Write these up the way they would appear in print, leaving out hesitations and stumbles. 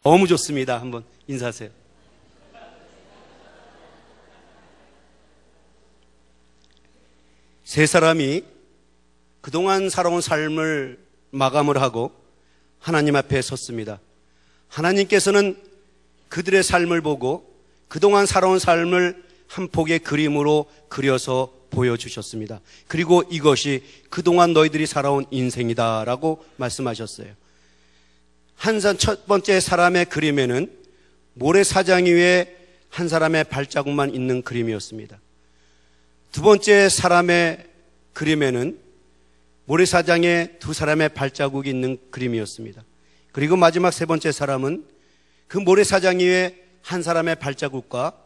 너무 좋습니다. 한번 인사하세요. 세 사람이 그동안 살아온 삶을 마감을 하고 하나님 앞에 섰습니다. 하나님께서는 그들의 삶을 보고 그동안 살아온 삶을 한 폭의 그림으로 그려서 보여주셨습니다. 그리고 이것이 그동안 너희들이 살아온 인생이다 라고 말씀하셨어요. 첫 번째 사람의 그림에는 모래사장 위에 한 사람의 발자국만 있는 그림이었습니다. 두 번째 사람의 그림에는 모래사장에 두 사람의 발자국이 있는 그림이었습니다. 그리고 마지막 세 번째 사람은 그 모래사장 위에 한 사람의 발자국과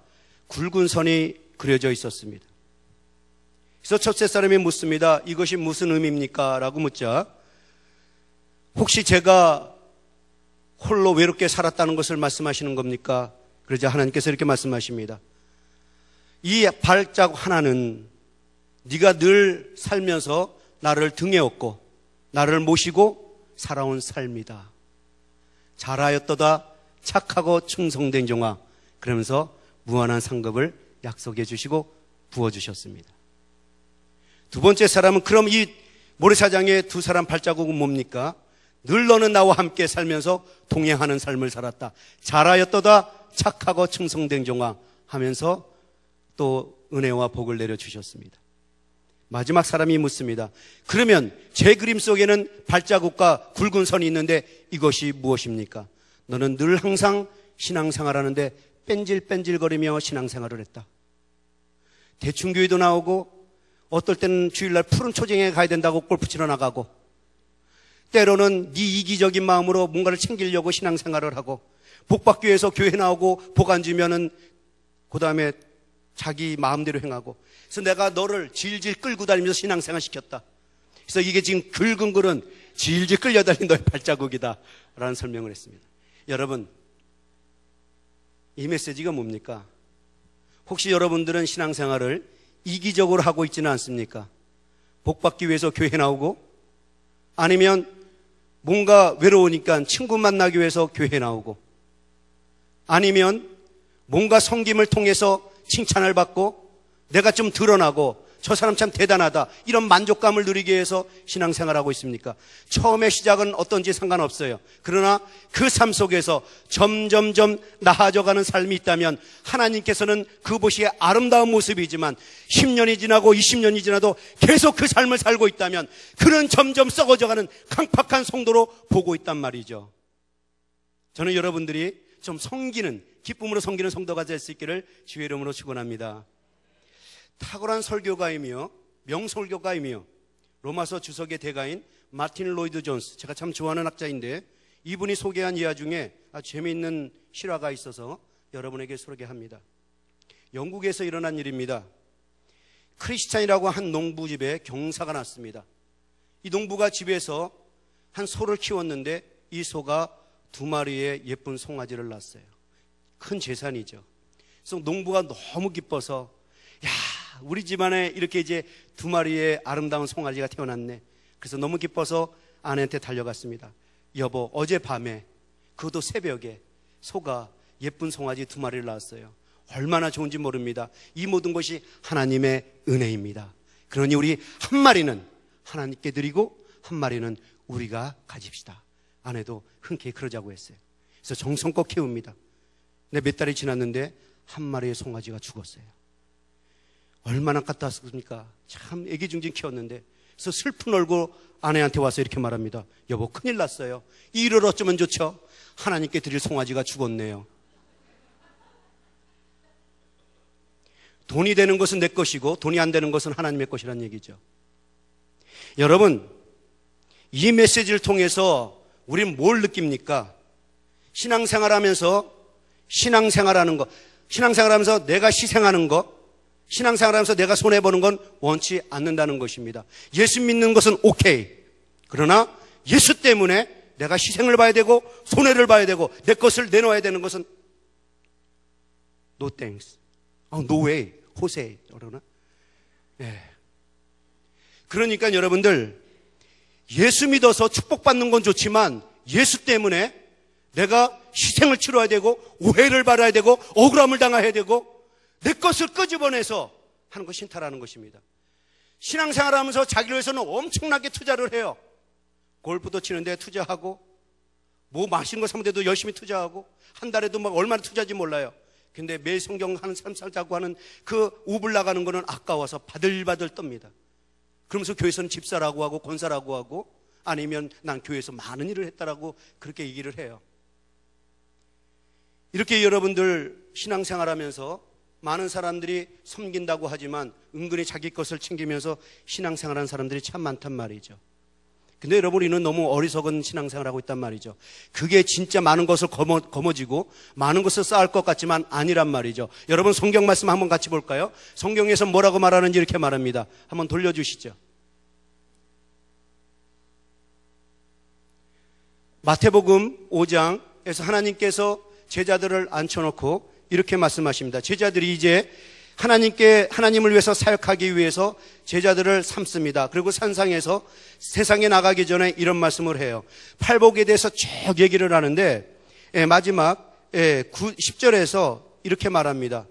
굵은 선이 그려져 있었습니다. 그래서 첫째 사람이 묻습니다. 이것이 무슨 의미입니까? 라고 묻자 혹시 제가 홀로 외롭게 살았다는 것을 말씀하시는 겁니까? 그러자 하나님께서 이렇게 말씀하십니다. 이 발자국 하나는 네가 늘 살면서 나를 등에 업고 나를 모시고 살아온 삶이다. 잘하였도다 착하고 충성된 종아. 그러면서 무한한 상급을 약속해 주시고 부어주셨습니다. 두 번째 사람은 그럼 이 모래사장의 두 사람 발자국은 뭡니까? 늘 너는 나와 함께 살면서 동행하는 삶을 살았다. 잘하였도다 착하고 충성된 종아 하면서 또 은혜와 복을 내려주셨습니다. 마지막 사람이 묻습니다. 그러면 제 그림 속에는 발자국과 굵은 선이 있는데 이것이 무엇입니까? 너는 늘 항상 신앙생활하는데 뺀질뺀질거리며 신앙생활을 했다. 대충교회도 나오고 어떨 때는 주일날 푸른 초정에 가야 된다고 골프 치러 나가고 때로는 네 이기적인 마음으로 뭔가를 챙기려고 신앙생활을 하고 복받기 위해서 교회 나오고 복 안 주면은 그 다음에 자기 마음대로 행하고 그래서 내가 너를 질질 끌고 다니면서 신앙생활 시켰다. 그래서 이게 지금 굵은 글은 질질 끌려다닌 너의 발자국이다 라는 설명을 했습니다. 여러분 이 메시지가 뭡니까? 혹시 여러분들은 신앙생활을 이기적으로 하고 있지는 않습니까? 복받기 위해서 교회 나오고 아니면 뭔가 외로우니까 친구 만나기 위해서 교회 나오고 아니면 뭔가 섬김을 통해서 칭찬을 받고 내가 좀 드러나고 저 사람 참 대단하다 이런 만족감을 누리기 위해서 신앙생활하고 있습니까? 처음에 시작은 어떤지 상관없어요. 그러나 그 삶 속에서 점점점 나아져가는 삶이 있다면 하나님께서는 그것이 아름다운 모습이지만 10년이 지나고 20년이 지나도 계속 그 삶을 살고 있다면 그는 점점 썩어져가는 강팍한 성도로 보고 있단 말이죠. 저는 여러분들이 좀 섬기는 기쁨으로 섬기는 성도가 될 수 있기를 주의 이름으로 축원합니다. 탁월한 설교가이며 명설교가이며 로마서 주석의 대가인 마틴 로이드 존스, 제가 참 좋아하는 학자인데 이분이 소개한 이야 중에 아주 재미있는 실화가 있어서 여러분에게 소개합니다. 영국에서 일어난 일입니다. 크리스찬이라고 한 농부집에 경사가 났습니다. 이 농부가 집에서 한 소를 키웠는데 이 소가 두 마리의 예쁜 송아지를 낳았어요. 큰 재산이죠. 그래서 농부가 너무 기뻐서 야, 우리 집안에 이렇게 이제 두 마리의 아름다운 송아지가 태어났네. 그래서 너무 기뻐서 아내한테 달려갔습니다. 여보, 어젯밤에 그것도 새벽에 소가 예쁜 송아지 두 마리를 낳았어요. 얼마나 좋은지 모릅니다. 이 모든 것이 하나님의 은혜입니다. 그러니 우리 한 마리는 하나님께 드리고 한 마리는 우리가 가집시다. 아내도 흔쾌히 그러자고 했어요. 그래서 정성껏 키웁니다. 근데 몇 달이 지났는데 한 마리의 송아지가 죽었어요. 얼마나 까딱했습니까? 참 애기중진 키웠는데. 그래서 슬픈 얼굴 아내한테 와서 이렇게 말합니다. 여보, 큰일 났어요. 이 일을 어쩌면 좋죠? 하나님께 드릴 송아지가 죽었네요. 돈이 되는 것은 내 것이고 돈이 안 되는 것은 하나님의 것이라는 얘기죠. 여러분, 이 메시지를 통해서 우리는 뭘 느낍니까? 신앙생활하면서 신앙생활하는 것, 신앙생활하면서 내가 희생하는 것, 신앙생활하면서 내가 손해보는 건 원치 않는다는 것입니다. 예수 믿는 것은 오케이. 그러나 예수 때문에 내가 희생을 봐야 되고 손해를 봐야 되고 내 것을 내놓아야 되는 것은 no thanks, no way, 호세 그러나. 예. 그러니까 여러분들 예수 믿어서 축복받는 건 좋지만 예수 때문에 내가 희생을 치러야 되고 오해를 받아야 되고 억울함을 당해야 되고 내 것을 끄집어내서 하는 것이 신타라는 것입니다. 신앙생활하면서 자기를 위해서는 엄청나게 투자를 해요. 골프도 치는데 투자하고 뭐 맛있는 거 사면 돼도 열심히 투자하고 한 달에도 막 얼마나 투자인지 몰라요. 근데 매일 성경 하는 3살 자고 하는 그 우불 나가는 거는 아까워서 바들바들 떱니다. 그러면서 교회에서는 집사라고 하고 권사라고 하고 아니면 난 교회에서 많은 일을 했다라고 그렇게 얘기를 해요. 이렇게 여러분들 신앙생활하면서 많은 사람들이 섬긴다고 하지만 은근히 자기 것을 챙기면서 신앙생활하는 사람들이 참 많단 말이죠. 근데 여러분, 우리는 너무 어리석은 신앙생활을 하고 있단 말이죠. 그게 진짜 많은 것을 거머쥐고 많은 것을 쌓을 것 같지만 아니란 말이죠. 여러분, 성경 말씀 한번 같이 볼까요? 성경에서 뭐라고 말하는지 이렇게 말합니다. 한번 돌려주시죠. 마태복음 5장에서 하나님께서 제자들을 앉혀놓고 이렇게 말씀하십니다. 제자들이 이제 하나님을 위해서 사역하기 위해서 제자들을 삼습니다. 그리고 산상에서 세상에 나가기 전에 이런 말씀을 해요. 팔복에 대해서 쭉 얘기를 하는데 마지막 10절에서 이렇게 말합니다.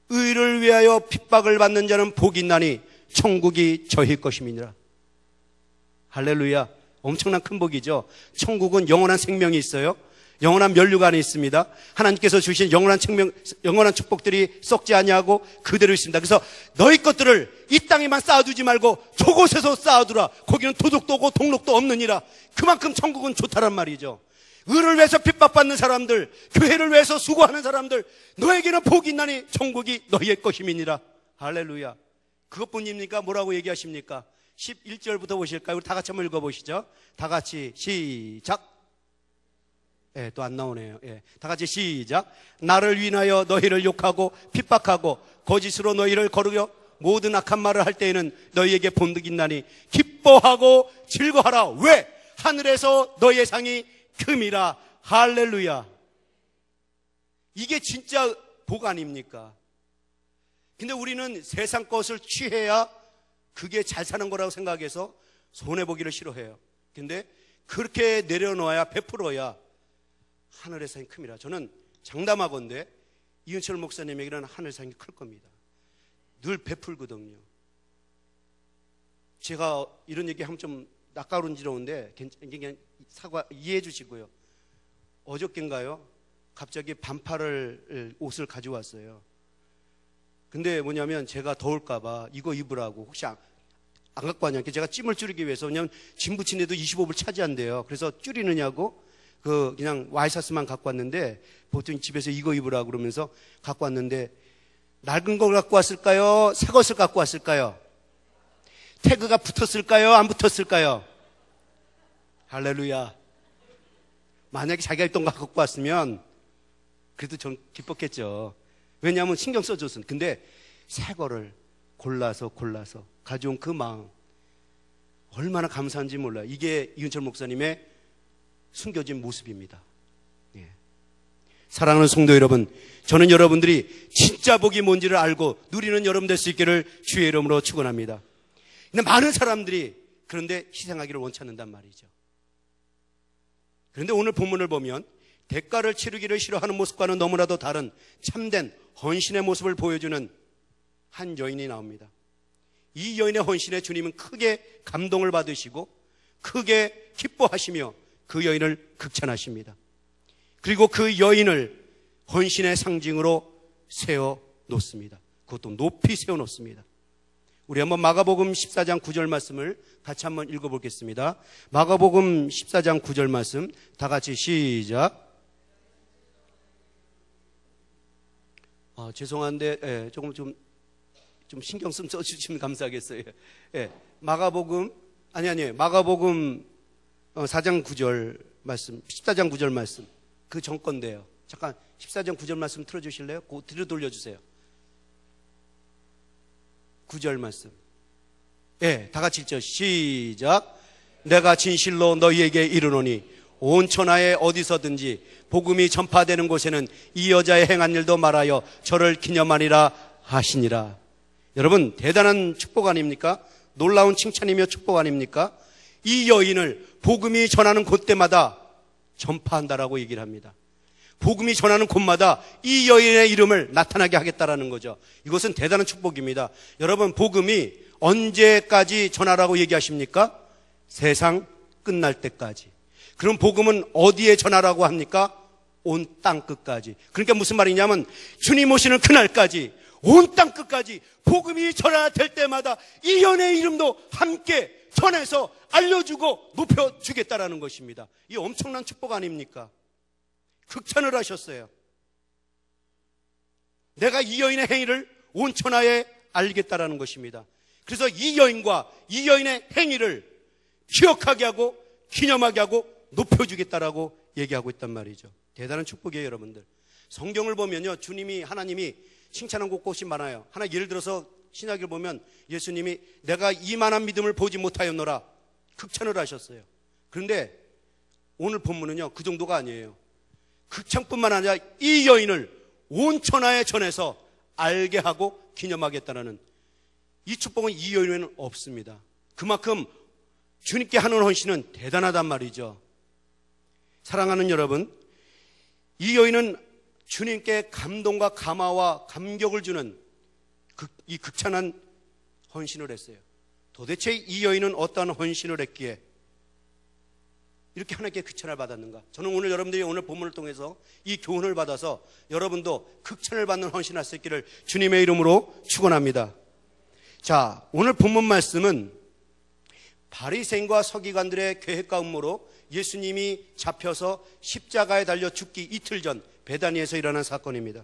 의를 위하여 핍박을 받는 자는 복이 있나니 천국이 저희 것임이니라. 할렐루야. 엄청난 큰 복이죠. 천국은 영원한 생명이 있어요. 영원한 면류가 안에 있습니다. 하나님께서 주신 영원한 축복들이 썩지 아니하고 그대로 있습니다. 그래서 너희 것들을 이 땅에만 쌓아두지 말고 저곳에서 쌓아두라. 거기는 도둑도 오고 동록도 없느니라. 그만큼 천국은 좋다란 말이죠. 의를 위해서 핍박받는 사람들, 교회를 위해서 수고하는 사람들, 너에게는 복이 있나니 천국이 너희의 것임이니라. 할렐루야. 그것뿐입니까? 뭐라고 얘기하십니까? 11절부터 보실까요? 우리 다 같이 한번 읽어보시죠. 다 같이 시작. 또 안 나오네요. 다 같이 시작. 나를 위하여 너희를 욕하고 핍박하고 거짓으로 너희를 거르려 모든 악한 말을 할 때에는 너희에게 본득이 있나니 기뻐하고 즐거워하라. 왜? 하늘에서 너희의 상이 큼이라. 할렐루야. 이게 진짜 복 아닙니까? 근데 우리는 세상 것을 취해야 그게 잘 사는 거라고 생각해서 손해보기를 싫어해요. 근데 그렇게 내려놓아야 베풀어야 하늘의 상이 큽니다. 저는 장담하건대 이은철 목사님에게는 하늘 상이 클 겁니다. 늘 베풀거든요. 제가 이런 얘기 하면 좀 낯가름스러운데 그냥 이해해 주시고요. 어저께인가요? 갑자기 반팔을 옷을 가져왔어요. 근데 뭐냐면 제가 더울까봐 이거 입으라고 혹시 안 갖고 왔냐고 제가 찜을 줄이기 위해서 왜냐면 짐 붙인 데도 25불 차지한대요. 그래서 줄이느냐고 그냥 와이셔츠만 갖고 왔는데 보통 집에서 이거 입으라고 그러면서 갖고 왔는데 낡은 걸 갖고 왔을까요? 새 것을 갖고 왔을까요? 태그가 붙었을까요? 안 붙었을까요? 할렐루야. 만약에 자기가 입던 거 갖고 왔으면 그래도 전 기뻤겠죠. 왜냐하면 신경 써줬으니. 근데 새 거를 골라서 가져온 그 마음 얼마나 감사한지 몰라요. 이게 이은철 목사님의 숨겨진 모습입니다. 사랑하는 성도 여러분, 저는 여러분들이 진짜 복이 뭔지를 알고 누리는 여러분 될 수 있기를 주의 이름으로 축원합니다. 근데 많은 사람들이 그런데 희생하기를 원치 않는단 말이죠. 그런데 오늘 본문을 보면 대가를 치르기를 싫어하는 모습과는 너무나도 다른 참된 헌신의 모습을 보여주는 한 여인이 나옵니다. 이 여인의 헌신에 주님은 크게 감동을 받으시고 크게 기뻐하시며 그 여인을 극찬하십니다. 그리고 그 여인을 헌신의 상징으로 세워놓습니다. 그것도 높이 세워놓습니다. 우리 한번 마가복음 14장 9절 말씀을 같이 한번 읽어보겠습니다. 마가복음 14장 9절 말씀 다 같이 시작. 죄송한데 조금 좀 신경 좀 써주시면 감사하겠어요. 마가복음 마가복음 4장 9절 말씀, 14장 9절 말씀 그 전건데요. 잠깐 14장 9절 말씀 틀어주실래요? 그거 뒤로 돌려주세요. 9절 말씀. 다 같이 읽죠. 시작. 내가 진실로 너희에게 이르노니 온 천하에 어디서든지 복음이 전파되는 곳에는 이 여자의 행한 일도 말하여 저를 기념하리라 하시니라. 여러분, 대단한 축복 아닙니까? 놀라운 칭찬이며 축복 아닙니까? 이 여인을 복음이 전하는 곳때마다 전파한다라고 얘기를 합니다. 복음이 전하는 곳마다 이 여인의 이름을 나타나게 하겠다라는 거죠. 이것은 대단한 축복입니다. 여러분, 복음이 언제까지 전하라고 얘기하십니까? 세상 끝날 때까지. 그럼 복음은 어디에 전하라고 합니까? 온 땅 끝까지. 그러니까 무슨 말이냐면 주님 오시는 그날까지 온 땅 끝까지 복음이 전하될 때마다 이 여인의 이름도 함께 전해서 알려주고 높여주겠다라는 것입니다. 이 엄청난 축복 아닙니까? 극찬을 하셨어요. 내가 이 여인의 행위를 온 천하에 알리겠다라는 것입니다. 그래서 이 여인과 이 여인의 행위를 기억하게 하고 기념하게 하고 높여주겠다라고 얘기하고 있단 말이죠. 대단한 축복이에요, 여러분들. 성경을 보면요, 주님이, 하나님이 칭찬한 곳이 많아요. 하나 예를 들어서 신약을 보면 예수님이 내가 이만한 믿음을 보지 못하였노라 극찬을 하셨어요. 그런데 오늘 본문은요, 그 정도가 아니에요. 극찬뿐만 아니라 이 여인을 온 천하에 전해서 알게 하고 기념하겠다는 이 축복은 이 여인에는 없습니다. 그만큼 주님께 하는 헌신은 대단하단 말이죠. 사랑하는 여러분, 이 여인은 주님께 감동과 감화와 감격을 주는 이 극찬한 헌신을 했어요. 도대체 이 여인은 어떠한 헌신을 했기에 이렇게 하나님께 극찬을 받았는가? 저는 오늘 여러분들이 오늘 본문을 통해서 이 교훈을 받아서 여러분도 극찬을 받는 헌신할 수 있기를 주님의 이름으로 축원합니다. 자, 오늘 본문 말씀은 바리새인과 서기관들의 계획과 음모로 예수님이 잡혀서 십자가에 달려 죽기 이틀 전 베다니에서 일어난 사건입니다.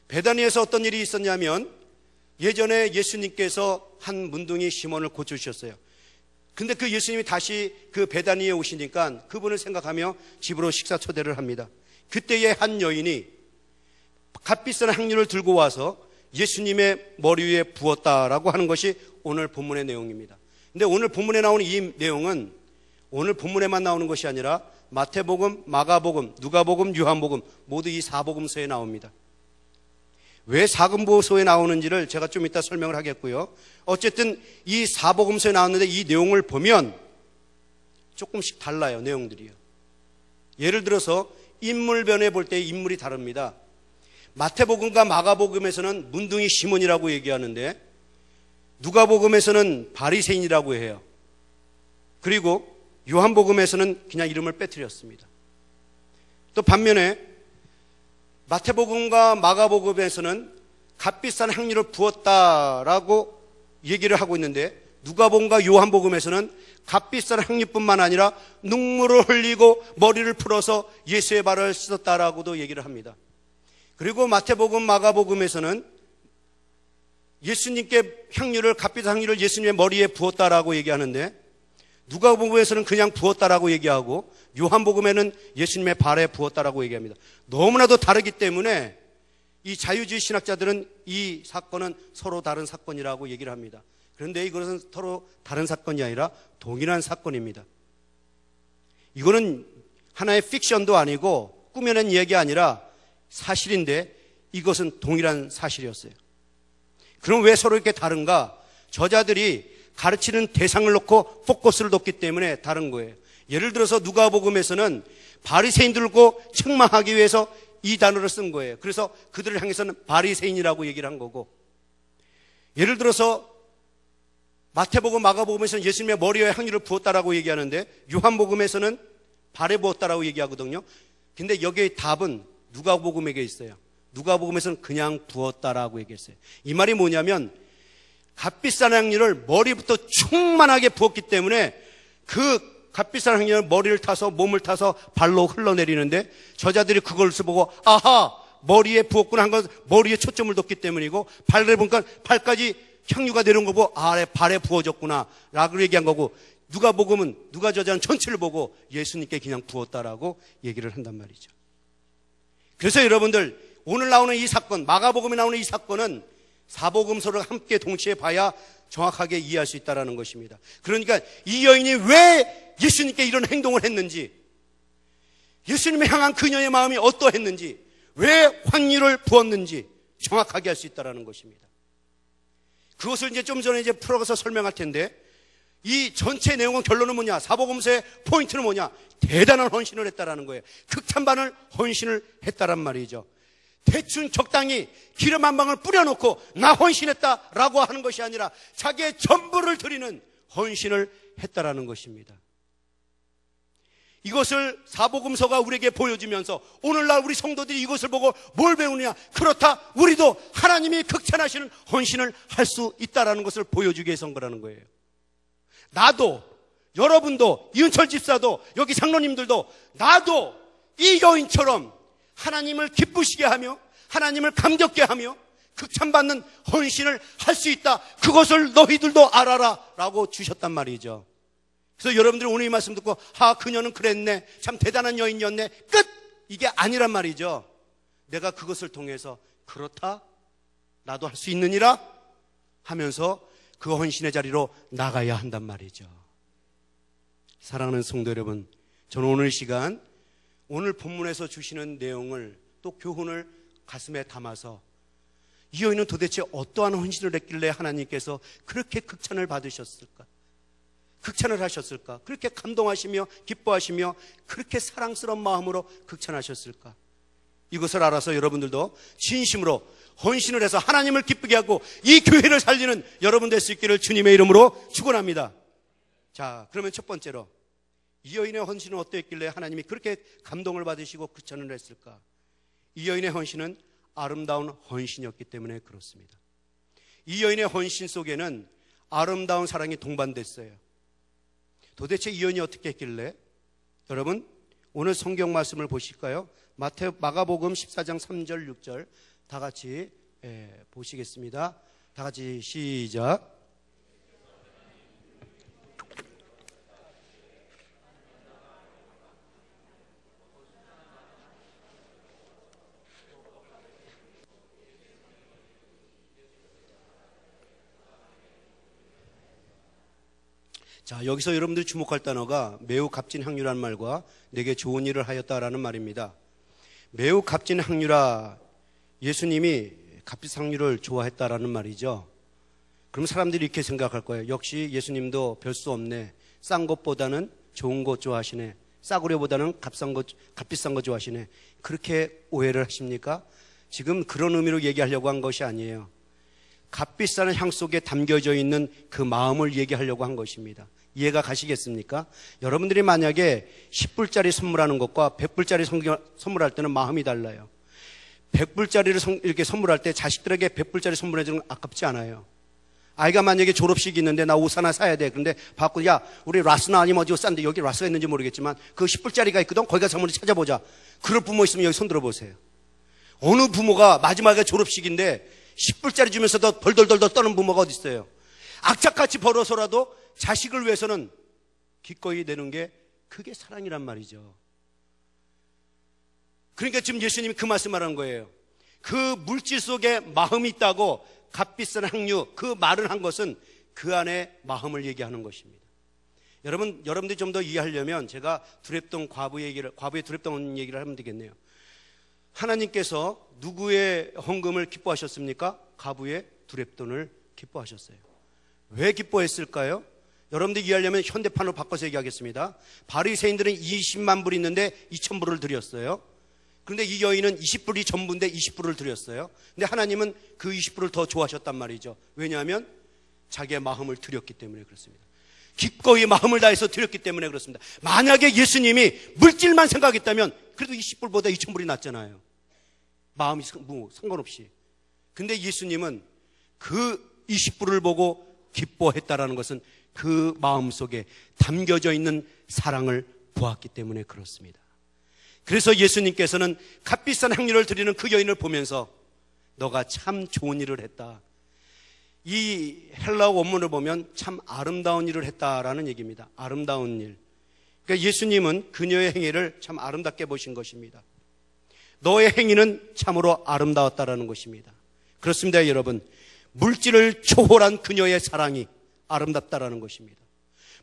베다니에서 어떤 일이 있었냐면 예전에 예수님께서 한 문둥이 시몬을 고쳐주셨어요. 근데 그 예수님이 다시 그 베다니에 오시니까 그분을 생각하며 집으로 식사 초대를 합니다. 그때에 한 여인이 값비싼 향유를 들고 와서 예수님의 머리 위에 부었다라고 하는 것이 오늘 본문의 내용입니다. 근데 오늘 본문에 나오는 이 내용은 오늘 본문에만 나오는 것이 아니라 마태복음, 마가복음, 누가복음, 요한복음 모두 이 사복음서에 나옵니다. 왜 사복음서에 나오는지를 제가 좀 이따 설명을 하겠고요. 어쨌든 이 사복음서에 나왔는데 이 내용을 보면 조금씩 달라요, 내용들이요. 예를 들어서 인물변에 볼 때 인물이 다릅니다. 마태복음과 마가복음에서는 문둥이 시몬이라고 얘기하는데 누가복음에서는 바리새인이라고 해요. 그리고 요한복음에서는 그냥 이름을 빼뜨렸습니다. 또 반면에 마태복음과 마가복음에서는 값비싼 향유를 부었다라고 얘기를 하고 있는데 누가복음과 요한복음에서는 값비싼 향유뿐만 아니라 눈물을 흘리고 머리를 풀어서 예수의 발을 씻었다라고도 얘기를 합니다. 그리고 마태복음, 마가복음에서는 예수님께 값비싼 향유를 예수님의 머리에 부었다라고 얘기하는데 누가복음에서는 그냥 부었다라고 얘기하고 요한복음에는 예수님의 발에 부었다라고 얘기합니다. 너무나도 다르기 때문에 이 자유주의 신학자들은 이 사건은 서로 다른 사건이라고 얘기를 합니다. 그런데 이것은 서로 다른 사건이 아니라 동일한 사건입니다. 이거는 하나의 픽션도 아니고 꾸며낸 이야기 아니라 사실인데 이것은 동일한 사실이었어요. 그럼 왜 서로 이렇게 다른가? 저자들이 가르치는 대상을 놓고 포커스를 뒀기 때문에 다른 거예요. 예를 들어서 누가복음에서는 바리새인들고 책망하기 위해서 이 단어를 쓴 거예요. 그래서 그들을 향해서는 바리새인이라고 얘기를 한 거고, 예를 들어서 마태복음, 마가복음에서는 예수님의 머리에 향유를 부었다라고 얘기하는데 요한복음에서는 발에 부었다라고 얘기하거든요. 근데 여기에 답은 누가복음에게 있어요. 누가복음에서는 그냥 부었다라고 얘기했어요. 이 말이 뭐냐면 값비싼 향유를 머리부터 충만하게 부었기 때문에 그 값비싼 향유를 머리를 타서 몸을 타서 발로 흘러내리는데 저자들이 그걸 보고 아하, 머리에 부었구나 한 건 머리에 초점을 뒀기 때문이고 발을 보니까 발까지 향유가 내려온 거 보고 발에 부어졌구나 라고 얘기한 거고, 누가복음은 누가 저자는 전체를 보고 예수님께 그냥 부었다라고 얘기를 한단 말이죠. 그래서 여러분들 오늘 나오는 이 사건, 마가복음에 나오는 이 사건은 사복음서를 함께 동시에 봐야 정확하게 이해할 수 있다는 것입니다. 그러니까 이 여인이 왜 예수님께 이런 행동을 했는지, 예수님을 향한 그녀의 마음이 어떠했는지, 왜 향유를 부었는지 정확하게 알 수 있다는 것입니다. 그것을 이제 좀 전에 풀어가서 설명할 텐데, 이 전체 내용은 결론은 뭐냐? 사복음서의 포인트는 뭐냐? 대단한 헌신을 했다라는 거예요. 극찬받을 헌신을 했다란 말이죠. 대충 적당히 기름 한 방울 뿌려놓고 나 헌신했다라고 하는 것이 아니라 자기의 전부를 드리는 헌신을 했다라는 것입니다. 이것을 사복음서가 우리에게 보여주면서 오늘날 우리 성도들이 이것을 보고 뭘 배우느냐? 그렇다, 우리도 하나님이 극찬하시는 헌신을 할 수 있다라는 것을 보여주기 위해서 한 거라는 거예요. 나도, 여러분도, 이은철 집사도, 여기 장로님들도, 나도 이 여인처럼 하나님을 기쁘시게 하며 하나님을 감격게 하며 극찬받는 헌신을 할 수 있다. 그것을 너희들도 알아라 라고 주셨단 말이죠. 그래서 여러분들이 오늘 이 말씀 듣고 그녀는 그랬네, 참 대단한 여인이었네, 끝! 이게 아니란 말이죠. 내가 그것을 통해서 그렇다, 나도 할 수 있느니라 하면서 그 헌신의 자리로 나가야 한단 말이죠. 사랑하는 성도 여러분, 저는 오늘 이 시간 오늘 본문에서 주시는 내용을 또 교훈을 가슴에 담아서 이 여인은 도대체 어떠한 헌신을 했길래 하나님께서 그렇게 극찬을 받으셨을까? 극찬을 하셨을까? 그렇게 감동하시며 기뻐하시며 그렇게 사랑스러운 마음으로 극찬하셨을까? 이것을 알아서 여러분들도 진심으로 헌신을 해서 하나님을 기쁘게 하고 이 교회를 살리는 여러분 될 수 있기를 주님의 이름으로 축원합니다. 자, 그러면 첫 번째로 이 여인의 헌신은 어떠했길래 하나님이 그렇게 감동을 받으시고 극찬을 했을까? 이 여인의 헌신은 아름다운 헌신이었기 때문에 그렇습니다. 이 여인의 헌신 속에는 아름다운 사랑이 동반됐어요. 도대체 이 여인이 어떻게 했길래? 여러분 오늘 성경 말씀을 보실까요? 마가복음 14장 3절 6절 다 같이 보시겠습니다. 다 같이 시작. 자, 여기서 여러분들이 주목할 단어가 매우 값진 향유라는 말과 내게 좋은 일을 하였다라는 말입니다. 매우 값진 향유라, 예수님이 값진 향유를 좋아했다라는 말이죠. 그럼 사람들이 이렇게 생각할 거예요. 역시 예수님도 별 수 없네. 싼 것보다는 좋은 것 좋아하시네. 싸구려보다는 값비싼 거 좋아하시네. 그렇게 오해를 하십니까? 지금 그런 의미로 얘기하려고 한 것이 아니에요. 값비싼 향 속에 담겨져 있는 그 마음을 얘기하려고 한 것입니다. 이해가 가시겠습니까? 여러분들이 만약에 10불짜리 선물하는 것과 100불짜리 선물할 때는 마음이 달라요. 100불짜리를 이렇게 선물할 때 자식들에게 100불짜리 선물해주는 건 아깝지 않아요. 아이가 만약에 졸업식이 있는데 나 옷 하나 사야 돼. 그런데 받고 야 우리 라스나 아니면 어디 싼데 여기 라스가 있는지 모르겠지만 그 10불짜리가 있거든. 거기 가서 한번 찾아보자. 그럴 부모 있으면 여기 손 들어보세요. 어느 부모가 마지막에 졸업식인데 10불짜리 주면서도 덜덜덜덜 떠는 부모가 어디 있어요? 악착같이 벌어서라도 자식을 위해서는 기꺼이 내는 게 그게 사랑이란 말이죠. 그러니까 지금 예수님이 그 말씀을 하는 거예요. 그 물질 속에 마음이 있다고 값비싼 향유, 그 말을 한 것은 그 안에 마음을 얘기하는 것입니다. 여러분들이 좀 더 이해하려면 제가 과부의 두렵던 얘기를 하면 되겠네요. 하나님께서 누구의 헌금을 기뻐하셨습니까? 과부의 두렙돈을 기뻐하셨어요. 왜 기뻐했을까요? 여러분들이 이해하려면 현대판으로 바꿔서 얘기하겠습니다. 바리새인들은 20만 불이 있는데 2,000불을 드렸어요. 그런데 이 여인은 20불이 전부인데 20불을 드렸어요. 근데 하나님은 그 20불을 더 좋아하셨단 말이죠. 왜냐하면 자기의 마음을 드렸기 때문에 그렇습니다. 기꺼이 마음을 다해서 드렸기 때문에 그렇습니다. 만약에 예수님이 물질만 생각했다면 그래도 20불보다 2,000불이 낫잖아요. 마음이 상관없이. 근데 예수님은 그 20불을 보고 기뻐했다라는 것은 그 마음속에 담겨져 있는 사랑을 보았기 때문에 그렇습니다. 그래서 예수님께서는 값비싼 향유를 드리는 그 여인을 보면서 너가 참 좋은 일을 했다. 이 헬라어 원문을 보면 참 아름다운 일을 했다라는 얘기입니다. 아름다운 일. 그러니까 예수님은 그녀의 행위를 참 아름답게 보신 것입니다. 너의 행위는 참으로 아름다웠다라는 것입니다. 그렇습니다, 여러분. 물질을 초월한 그녀의 사랑이 아름답다라는 것입니다.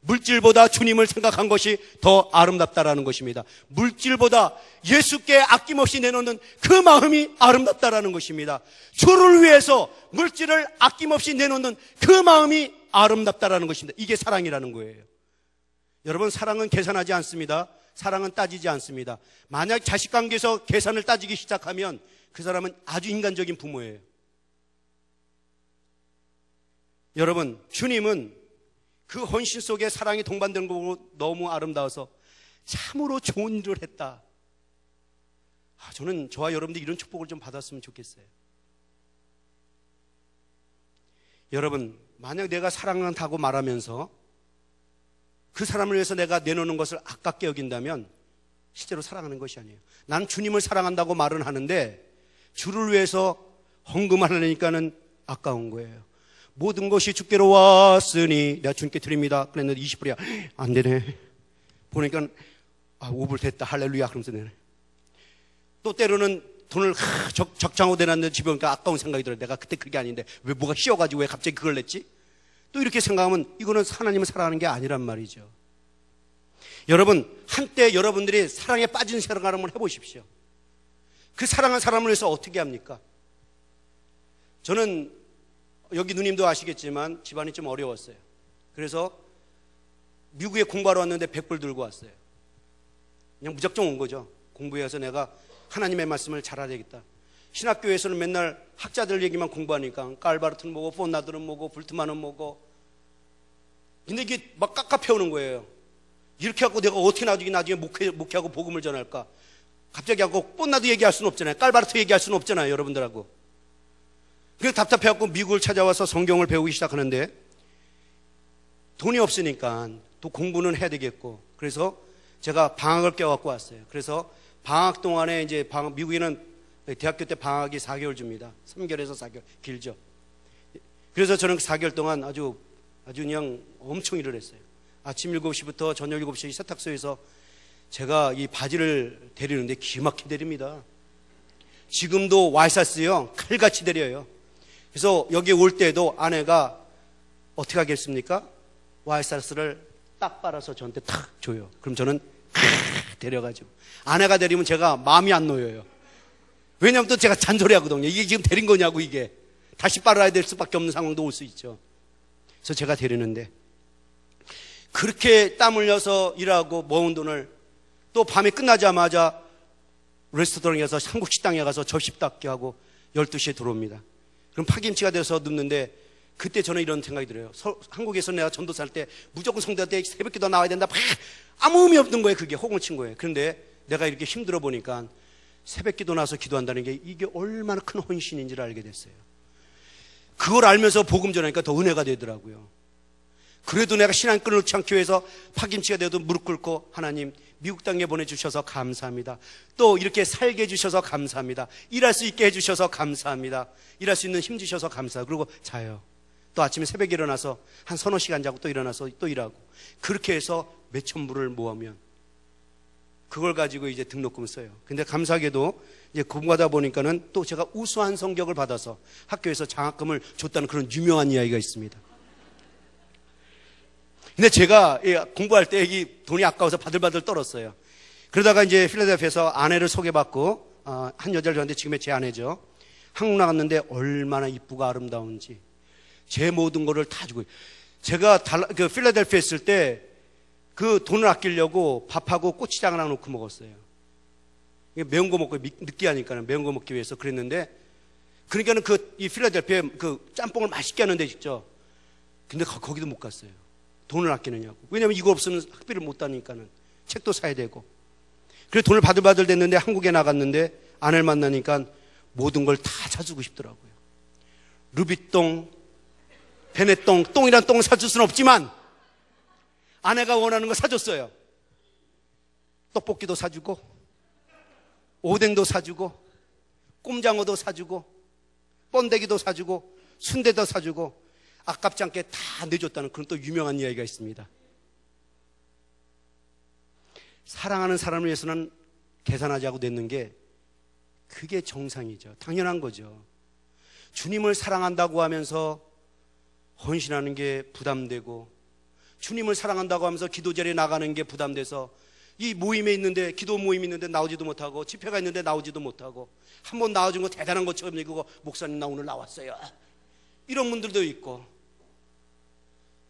물질보다 주님을 생각한 것이 더 아름답다라는 것입니다. 물질보다 예수께 아낌없이 내놓는 그 마음이 아름답다라는 것입니다. 주를 위해서 물질을 아낌없이 내놓는 그 마음이 아름답다라는 것입니다. 이게 사랑이라는 거예요. 여러분, 사랑은 계산하지 않습니다. 사랑은 따지지 않습니다. 만약 자식관계에서 계산을 따지기 시작하면 그 사람은 아주 인간적인 부모예요. 여러분, 주님은 그 헌신 속에 사랑이 동반된 거고 너무 아름다워서 참으로 좋은 일을 했다. 저는 저와 여러분들 이런 축복을 좀 받았으면 좋겠어요. 여러분, 만약 내가 사랑한다고 말하면서 그 사람을 위해서 내가 내놓는 것을 아깝게 여긴다면 실제로 사랑하는 것이 아니에요. 난 주님을 사랑한다고 말은 하는데 주를 위해서 헌금하려니까는 아까운 거예요. 모든 것이 주께로 왔으니 내가 주님께 드립니다. 그랬는데 20불이야. 안 되네. 보니까 5불 됐다. 할렐루야. 그러면서 내네. 또 때로는 돈을 적장하고 내놨는데 집에 오니까 아까운 생각이 들어요. 내가 그때 그게 아닌데 왜 뭐가 씌워가지고 왜 갑자기 그걸 냈지? 또 이렇게 생각하면 이거는 하나님을 사랑하는 게 아니란 말이죠. 여러분, 한때 여러분들이 사랑에 빠진 생각을 한번 해보십시오. 그 사랑한 사람을 위해서 어떻게 합니까? 저는 여기 누님도 아시겠지만 집안이 좀 어려웠어요. 그래서 미국에 공부하러 왔는데 100불 들고 왔어요. 그냥 무작정 온 거죠. 공부해서 내가 하나님의 말씀을 잘 알아야겠다. 신학교에서는 맨날 학자들 얘기만 공부하니까 깔바르트는 뭐고 폰나드는 뭐고 불트만은 뭐고. 근데 이게 막 깎아펴오는 거예요. 이렇게 하고 내가 어떻게 나중에 목회하고 복음을 전할까? 갑자기 하고 폰나드 얘기할 수는 없잖아요. 깔바르트 얘기할 수는 없잖아요. 여러분들하고. 그래서 답답해갖고 미국을 찾아와서 성경을 배우기 시작하는데 돈이 없으니까 또 공부는 해야 되겠고, 그래서 제가 방학을 껴갖고 왔어요. 그래서 방학 동안에 이제 미국에는 대학교 때 방학이 4개월 줍니다. 3개월에서 4개월 길죠. 그래서 저는 4개월 동안 아주 그냥 엄청 일을 했어요. 아침 7시부터 저녁 7시 세탁소에서 제가 이 바지를 데리는데 기막히게 데립니다. 지금도 와이사스요 칼같이 데려요. 그래서 여기 올 때도 아내가 어떻게 하겠습니까? 와이사스를 딱 빨아서 저한테 탁 줘요. 그럼 저는 데려가지고, 아내가 데리면 제가 마음이 안 놓여요. 왜냐하면 또 제가 잔소리 하거든요. 이게 지금 데린 거냐고, 이게 다시 빨아야 될 수밖에 없는 상황도 올 수 있죠. 그래서 제가 데리는데 그렇게 땀 흘려서 일하고 모은 돈을 또 밤에 끝나자마자 레스토랑에 가서 한국 식당에 가서 접시 닦기 하고 12시에 들어옵니다. 그럼 파김치가 돼서 눕는데 그때 저는 이런 생각이 들어요. 한국에서 내가 전도사 할 때 무조건 성도한테 새벽기도 나와야 된다. 아무 의미 없는 거예요. 그게 호응을 친 거예요. 그런데 내가 이렇게 힘들어 보니까 새벽기도 나서 기도한다는 게 이게 얼마나 큰 헌신인지를 알게 됐어요. 그걸 알면서 복음 전하니까 더 은혜가 되더라고요. 그래도 내가 신앙 끊을지 않기 위해서 파김치가 돼도 무릎 꿇고, 하나님 미국 땅에 보내주셔서 감사합니다. 또 이렇게 살게 해주셔서 감사합니다. 일할 수 있게 해주셔서 감사합니다. 일할 수 있는 힘 주셔서 감사하고, 그리고 자요. 또 아침에 새벽에 일어나서 한 서너 시간 자고 또 일어나서 또 일하고, 그렇게 해서 몇천 불을 모으면 그걸 가지고 이제 등록금을 써요. 근데 감사하게도 이제 공부하다 보니까는 또 제가 우수한 성적을 받아서 학교에서 장학금을 줬다는 그런 유명한 이야기가 있습니다. 근데 제가 공부할 때 이 돈이 아까워서 바들바들 떨었어요. 그러다가 이제 필라델피아에서 아내를 소개받고, 한 여자를 줬는데 지금의 제 아내죠. 한국 나갔는데 얼마나 이쁘고 아름다운지 제 모든 거를 다 주고, 제가 필라델피아에 있을 때 그 돈을 아끼려고 밥하고 고추장 하나 넣고 먹었어요. 매운 거 먹고 느끼하니까는 매운 거 먹기 위해서 그랬는데, 그러니까는 이 필라델피아에 그 짬뽕을 맛있게 하는데 있죠. 근데 거기도 못 갔어요. 돈을 아끼느냐고. 왜냐면 이거 없으면 학비를 못 다니까는 책도 사야 되고. 그래서 돈을 바들바들 댔는데 한국에 나갔는데 아내를 만나니까 모든 걸 다 사주고 싶더라고요. 루비똥, 베네똥, 똥이란 똥을 사줄 수는 없지만 아내가 원하는 거 사줬어요. 떡볶이도 사주고, 오뎅도 사주고, 꼼장어도 사주고, 번데기도 사주고, 순대도 사주고, 아깝지 않게 다 내줬다는 그런 또 유명한 이야기가 있습니다. 사랑하는 사람을 위해서는 계산하지 않고 냈는 게 그게 정상이죠. 당연한 거죠. 주님을 사랑한다고 하면서 헌신하는 게 부담되고, 주님을 사랑한다고 하면서 기도 자리에 나가는 게 부담돼서 이 모임에 있는데, 기도 모임이 있는데 나오지도 못하고, 집회가 있는데 나오지도 못하고, 한번 나와준 거 대단한 것처럼 얘기하고, 목사님 나 오늘 나왔어요, 이런 분들도 있고,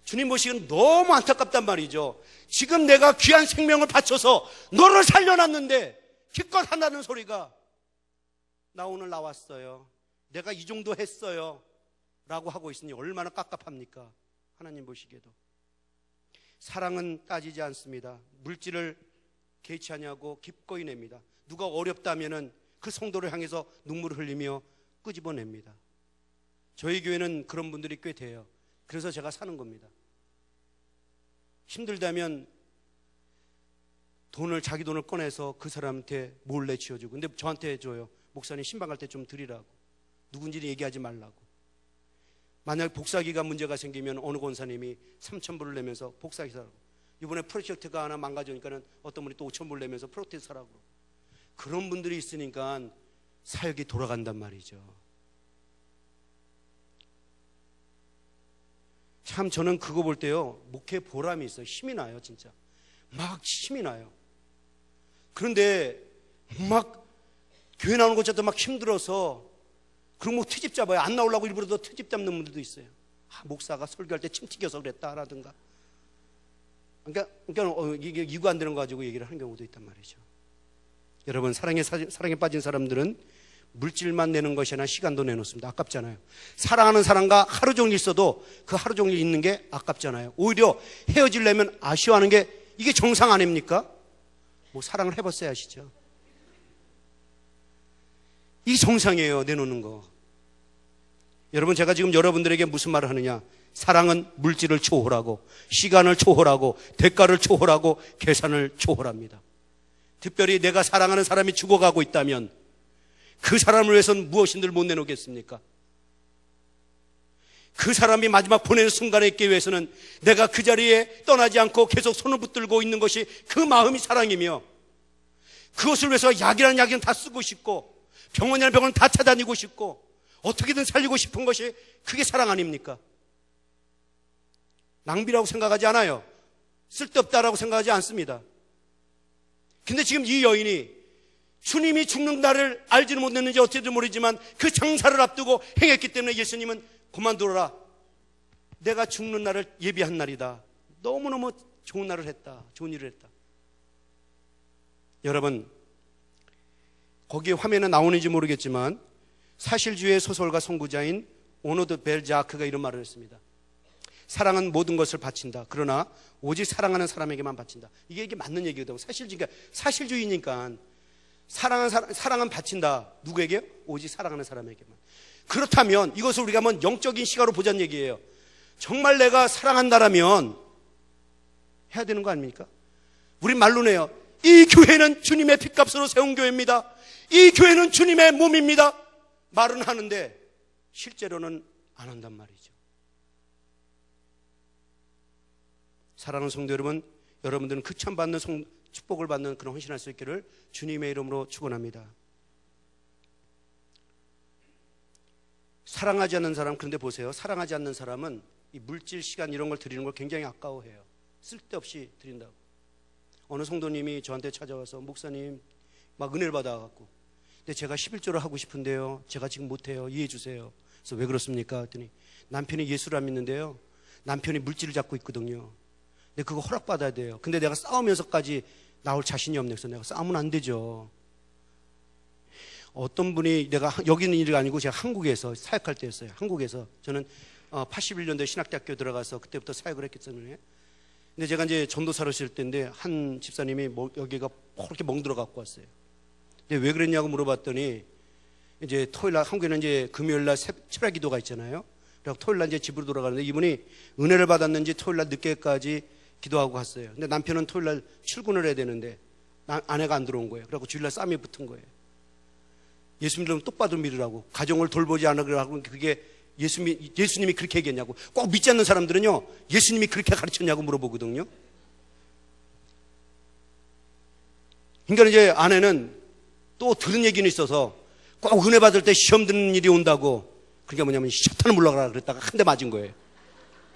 주님 보시기엔 너무 안타깝단 말이죠. 지금 내가 귀한 생명을 바쳐서 너를 살려놨는데 기껏 한다는 소리가 나 오늘 나왔어요. 내가 이 정도 했어요. 라고 하고 있으니 얼마나 깝깝합니까? 하나님 보시기에도. 사랑은 따지지 않습니다. 물질을 개의치 아니하고 기꺼이 냅니다. 누가 어렵다면은 그 성도를 향해서 눈물을 흘리며 끄집어냅니다. 저희 교회는 그런 분들이 꽤 돼요. 그래서 제가 사는 겁니다. 힘들다면 자기 돈을 꺼내서 그 사람한테 몰래 지어주고, 근데 저한테 줘요. 목사님 신방 갈 때 좀 드리라고. 누군지는 얘기하지 말라고. 만약 복사기가 문제가 생기면 어느 권사님이 3,000불을 내면서 복사기 사라고. 이번에 프로젝트가 하나 망가지니까는 어떤 분이 또 5,000불 내면서 프로젝트 사라고. 그런 분들이 있으니까 사역이 돌아간단 말이죠. 참 저는 그거 볼 때요, 목회 보람이 있어요. 힘이 나요, 진짜. 막 힘이 나요. 그런데 막 교회 나오는 것자도 막 힘들어서 그리고 뭐 트집 잡아요. 안 나오려고 일부러 더 트집 잡는 분들도 있어요. 목사가 설교할 때 침 튀겨서 그랬다라든가. 그러니까 이게 이거 안 되는 거 가지고 얘기를 하는 경우도 있단 말이죠. 여러분, 사랑에 빠진 사람들은 물질만 내는 것이 아니라 시간도 내놓습니다. 아깝잖아요. 사랑하는 사람과 하루 종일 있어도 그 하루 종일 있는 게 아깝잖아요. 오히려 헤어지려면 아쉬워하는 게 이게 정상 아닙니까? 뭐 사랑을 해봤어야 하시죠. 이게 정상이에요, 내놓는 거. 여러분, 제가 지금 여러분들에게 무슨 말을 하느냐? 사랑은 물질을 초월하고 시간을 초월하고 대가를 초월하고 계산을 초월합니다. 특별히 내가 사랑하는 사람이 죽어가고 있다면 그 사람을 위해서는 무엇인들 못 내놓겠습니까? 그 사람이 마지막 보내는 순간에 있기 위해서는 내가 그 자리에 떠나지 않고 계속 손을 붙들고 있는 것이 그 마음이 사랑이며, 그것을 위해서 약이라는 약은 다 쓰고 싶고 병원이라는 병원은 다 찾아다니고 싶고 어떻게든 살리고 싶은 것이 그게 사랑 아닙니까? 낭비라고 생각하지 않아요. 쓸데없다라고 생각하지 않습니다. 근데 지금 이 여인이 주님이 죽는 날을 알지는 못했는지 어떻게든 모르지만 그 장사를 앞두고 행했기 때문에 예수님은 그만두라. 내가 죽는 날을 예비한 날이다. 너무너무 좋은 날을 했다. 좋은 일을 했다. 여러분, 거기에 화면에 나오는지 모르겠지만 사실주의의 소설가 선구자인 오노드 벨자크가 이런 말을 했습니다. 사랑은 모든 것을 바친다. 그러나 오직 사랑하는 사람에게만 바친다. 이게 맞는 얘기거든요. 사실주의니까 사랑은 바친다. 누구에게요? 오직 사랑하는 사람에게만. 그렇다면 이것을 우리가 한번 영적인 시각으로 보자는 얘기예요. 정말 내가 사랑한다라면 해야 되는 거 아닙니까? 우리 말로네요. 이 교회는 주님의 핏값으로 세운 교회입니다. 이 교회는 주님의 몸입니다. 말은 하는데 실제로는 안 한단 말이죠. 사랑하는 성도 여러분, 여러분들은 극찬받는 축복을 받는 그런 헌신할 수 있기를 주님의 이름으로 축원합니다. 사랑하지 않는 사람, 그런데 보세요. 사랑하지 않는 사람은 이 물질, 시간 이런 걸 드리는 걸 굉장히 아까워해요. 쓸데없이 드린다고. 어느 성도님이 저한테 찾아와서 목사님 막 은혜를 받아갖고, 근데 제가 11조를 하고 싶은데요, 제가 지금 못해요. 이해해 주세요. 그래서 왜 그렇습니까? 했더니 남편이 예수를 안 믿는데요, 남편이 물질을 잡고 있거든요. 근데 그거 허락받아야 돼요. 근데 내가 싸우면서까지 나올 자신이 없네. 그래서 내가 싸우면 안 되죠. 어떤 분이, 내가 여기 있는 일이 아니고 제가 한국에서 사역할 때였어요. 한국에서 저는 81년도에 신학대학교 들어가서 그때부터 사역을 했기 때문에. 근데 제가 이제 전도사로 있을 때인데 한 집사님이 여기가 그렇게 멍들어 갖고 왔어요. 근데 왜 그랬냐고 물어봤더니 이제 토요일날, 한국에는 이제 금요일날 철야 기도가 있잖아요. 그래서 토요일날 이제 집으로 돌아가는데 이분이 은혜를 받았는지 토요일날 늦게까지 기도하고 갔어요. 근데 남편은 토요일날 출근을 해야 되는데 아내가 안 들어온 거예요. 그래서 주일날 싸움이 붙은 거예요. 예수 믿으면 똑바로 믿으라고, 가정을 돌보지 않으라고. 그게 예수님이 그렇게 얘기했냐고. 꼭 믿지 않는 사람들은요, 예수님이 그렇게 가르쳤냐고 물어보거든요. 그러니까 이제 아내는 또 들은 얘기는 있어서 꼭 은혜 받을 때 시험 드는 일이 온다고. 그러니까 뭐냐면 시험탄을 물러가라 그랬다가 한 대 맞은 거예요.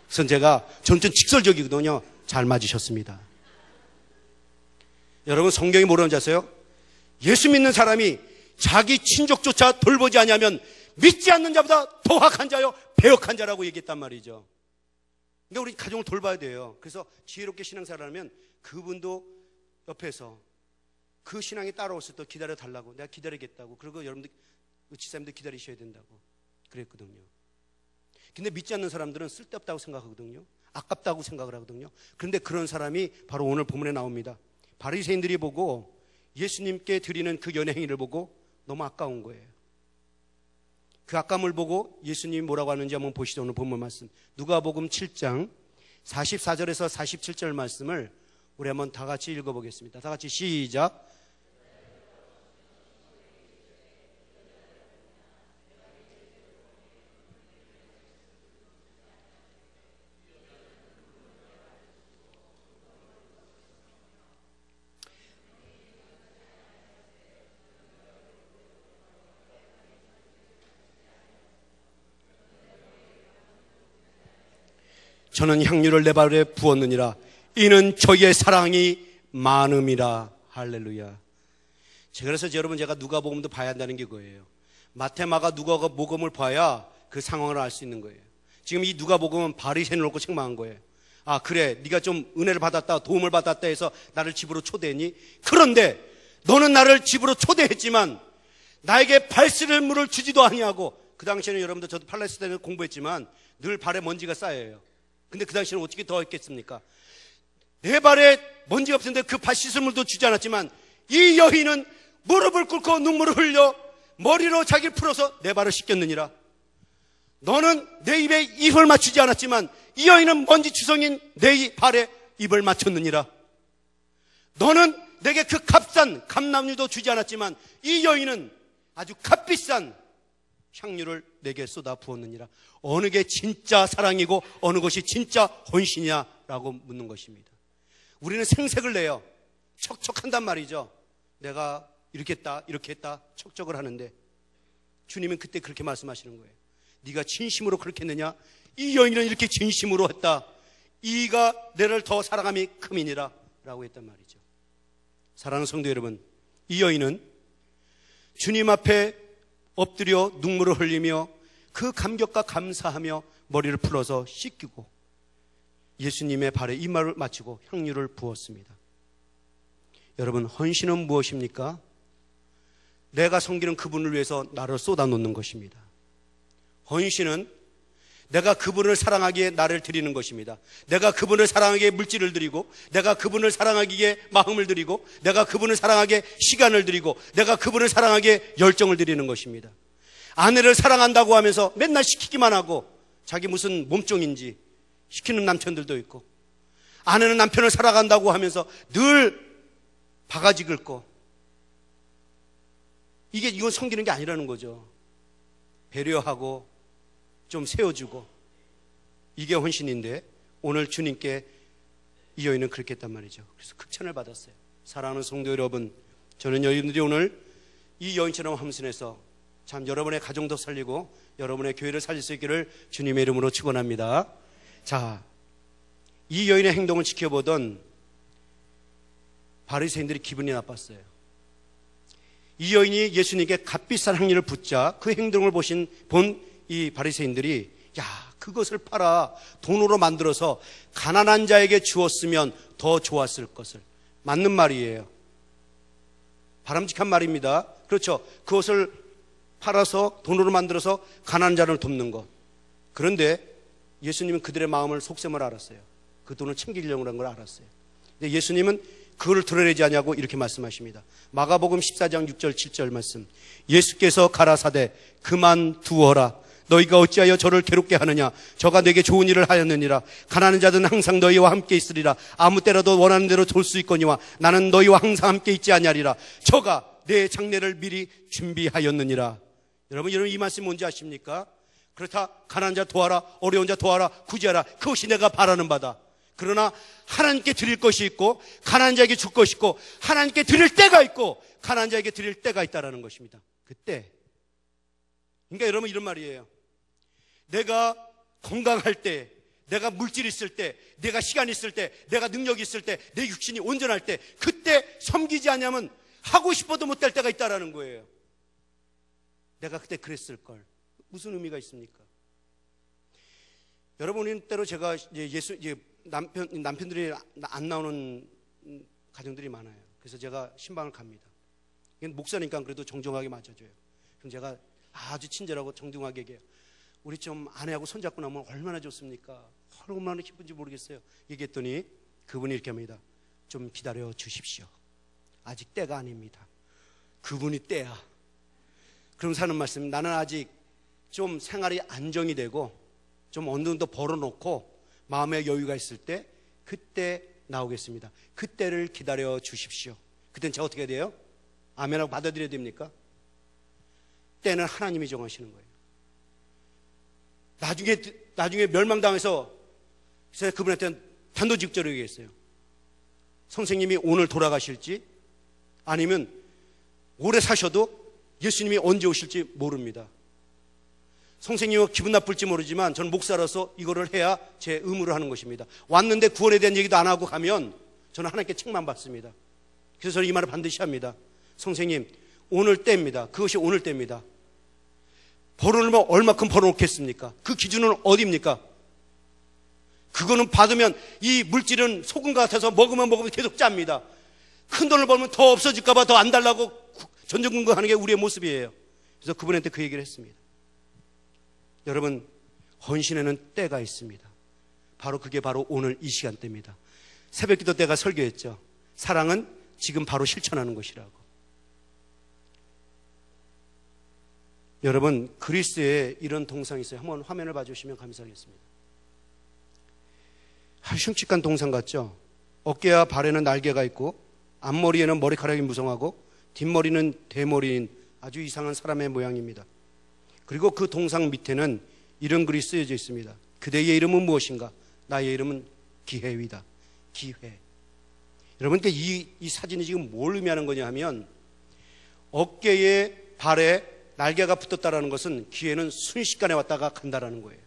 그래서 제가 전 직설적이거든요. 잘 맞으셨습니다. 여러분, 성경이 뭐라는지 아세요? 예수 믿는 사람이 자기 친족조차 돌보지 않으면 믿지 않는 자보다 더 악한 자요 배역한 자라고 얘기했단 말이죠. 그러니까 우리 가정을 돌봐야 돼요. 그래서 지혜롭게 신앙생활하면 그분도 옆에서 그 신앙이 따라왔을 때 기다려 달라고, 내가 기다리겠다고, 그리고 여러분들 지사님도 기다리셔야 된다고 그랬거든요. 근데 믿지 않는 사람들은 쓸데없다고 생각하거든요. 아깝다고 생각을 하거든요. 그런데 그런 사람이 바로 오늘 본문에 나옵니다. 바리새인들이 보고 예수님께 드리는 그 연애 행위를 보고 너무 아까운 거예요. 그 아까움을 보고 예수님이 뭐라고 하는지 한번 보시죠. 오늘 본문 말씀 누가복음 7장 44절에서 47절 말씀을 우리 한번 다 같이 읽어보겠습니다. 다 같이 시작. 저는 향유를 내 발에 부었느니라. 이는 저의 사랑이 많음이라. 할렐루야. 그래서 여러분, 제가 누가복음도 봐야 한다는 게 그거예요. 마태, 마가, 누가복음을 봐야 그 상황을 알 수 있는 거예요. 지금 이 누가복음은 바리새인을 놓고 책망한 거예요. 아, 그래, 네가 좀 은혜를 받았다, 도움을 받았다 해서 나를 집으로 초대했니? 그런데 너는 나를 집으로 초대했지만 나에게 발 씻을 물을 주지도 아니하고. 그 당시에는 여러분들, 저도 팔레스타인에서 공부했지만 늘 발에 먼지가 쌓여요. 근데 그 당시에는 어떻게 더 했겠습니까? 내 발에 먼지가 없었는데 그 발 씻을 물도 주지 않았지만 이 여인은 무릎을 꿇고 눈물을 흘려 머리로 자기를 풀어서 내 발을 씻겼느니라. 너는 내 입에 입을 맞추지 않았지만 이 여인은 먼지 추성인 내 발에 입을 맞췄느니라. 너는 내게 그 값싼 감람유도 주지 않았지만 이 여인은 아주 값비싼 향유를 내게 쏟아 부었느니라. 어느 게 진짜 사랑이고 어느 것이 진짜 헌신이냐라고 묻는 것입니다. 우리는 생색을 내요. 척척한단 말이죠. 내가 이렇게 했다, 이렇게 했다 척척을 하는데 주님은 그때 그렇게 말씀하시는 거예요. 네가 진심으로 그렇게 했느냐? 이 여인은 이렇게 진심으로 했다. 이가 내를 더 사랑함이 큼이니라 라고 했단 말이죠. 사랑하는 성도 여러분, 이 여인은 주님 앞에 엎드려 눈물을 흘리며 그 감격과 감사하며 머리를 풀어서 씻기고 예수님의 발에 이마를 맞추고 향유를 부었습니다. 여러분, 헌신은 무엇입니까? 내가 섬기는 그분을 위해서 나를 쏟아놓는 것입니다. 헌신은 내가 그분을 사랑하기에 나를 드리는 것입니다. 내가 그분을 사랑하기에 물질을 드리고, 내가 그분을 사랑하기에 마음을 드리고, 내가 그분을 사랑하기에 시간을 드리고, 내가 그분을 사랑하기에 열정을 드리는 것입니다. 아내를 사랑한다고 하면서 맨날 시키기만 하고 자기 무슨 몸종인지 시키는 남편들도 있고, 아내는 남편을 사랑한다고 하면서 늘 바가지 긁고, 이건 섬기는 게 아니라는 거죠. 배려하고 좀 세워주고, 이게 헌신인데 오늘 주님께 이 여인은 그렇게 했단 말이죠. 그래서 극찬을 받았어요. 사랑하는 성도 여러분, 저는 여러분들이 오늘 이 여인처럼 헌신해서 참 여러분의 가정도 살리고 여러분의 교회를 살릴 수 있기를 주님의 이름으로 축원합니다. 자, 이 여인의 행동을 지켜보던 바리새인들이 기분이 나빴어요. 이 여인이 예수님께 값비싼 향유를 붓자 그 행동을 본 이 바리새인들이, 야, 그것을 팔아 돈으로 만들어서 가난한 자에게 주었으면 더 좋았을 것을. 맞는 말이에요. 바람직한 말입니다. 그렇죠. 그것을 팔아서 돈으로 만들어서 가난한 자를 돕는 것. 그런데 예수님은 그들의 마음을 속셈을 알았어요. 그 돈을 챙기려고 하는 걸 알았어요. 근데 예수님은 그걸 드러내지 않냐고 이렇게 말씀하십니다. 마가복음 14장 6절 7절 말씀. 예수께서 가라사대 그만두어라. 너희가 어찌하여 저를 괴롭게 하느냐? 저가 내게 좋은 일을 하였느니라. 가난한 자들은 항상 너희와 함께 있으리라. 아무 때라도 원하는 대로 돌 수 있거니와 나는 너희와 항상 함께 있지 아니하리라. 저가 내 장례를 미리 준비하였느니라. 여러분 이 말씀 뭔지 아십니까? 그렇다, 가난한 자 도와라, 어려운 자 도와라, 구제하라. 그것이 내가 바라는 바다. 그러나 하나님께 드릴 것이 있고 가난한 자에게 줄 것이 있고 하나님께 드릴 때가 있고 가난한 자에게 드릴 때가 있다라는 것입니다. 그때. 그러니까 여러분 이런 말이에요. 내가 건강할 때, 내가 물질이 있을 때, 내가 시간이 있을 때, 내가 능력이 있을 때, 내 육신이 온전할 때, 그때 섬기지 않으면 하고 싶어도 못할 때가 있다라는 거예요. 내가 그때 그랬을 걸. 무슨 의미가 있습니까? 여러분, 때로 제가 이제 남편들이 안 나오는 가정들이 많아요. 그래서 제가 신방을 갑니다. 목사니까 그래도 정정하게 맞아줘요. 그럼 제가 아주 친절하고 정중하게 얘기해요. 우리 좀 아내하고 손잡고 나면 얼마나 좋습니까? 얼마나 기쁜지 모르겠어요. 얘기했더니 그분이 이렇게 합니다. 좀 기다려 주십시오. 아직 때가 아닙니다. 그분이 때야. 그럼 사는 말씀, 나는 아직 좀 생활이 안정이 되고 좀 어느 정도 벌어놓고 마음의 여유가 있을 때 그때 나오겠습니다. 그때를 기다려 주십시오. 그때는 제가 어떻게 해야 돼요? 아멘하고 받아들여야 됩니까? 때는 하나님이 정하시는 거예요. 나중에 멸망당해서 제가 그분한테 단도직입적으로 얘기했어요. 선생님이 오늘 돌아가실지 아니면 오래 사셔도 예수님이 언제 오실지 모릅니다. 선생님은 기분 나쁠지 모르지만 저는 목사로서 이거를 해야 제 의무를 하는 것입니다. 왔는데 구원에 대한 얘기도 안 하고 가면 저는 하나님께 책만 받습니다. 그래서 저는 이 말을 반드시 합니다. 선생님, 오늘 때입니다. 그것이 오늘 때입니다. 벌어놓으면 얼마큼 벌어놓겠습니까? 그 기준은 어디입니까? 그거는 받으면 이 물질은 소금 같아서 먹으면 계속 짭니다. 큰 돈을 벌면 더 없어질까봐 더 안 달라고 전전긍긍하는 게 우리의 모습이에요. 그래서 그분한테 그 얘기를 했습니다. 여러분, 헌신에는 때가 있습니다. 그게 바로 오늘 이 시간대입니다. 새벽기도 때가 설교했죠. 사랑은 지금 바로 실천하는 것이라고. 여러분, 그리스에 이런 동상이 있어요. 한번 화면을 봐주시면 감사하겠습니다. 흉측한 동상 같죠? 어깨와 발에는 날개가 있고 앞머리에는 머리카락이 무성하고 뒷머리는 대머리인 아주 이상한 사람의 모양입니다. 그리고 그 동상 밑에는 이런 글이 쓰여져 있습니다. 그대의 이름은 무엇인가? 나의 이름은 기회위다. 기회. 여러분, 이 사진이 지금 뭘 의미하는 거냐 하면 어깨에 발에 날개가 붙었다라는 것은 기회는 순식간에 왔다가 간다라는 거예요.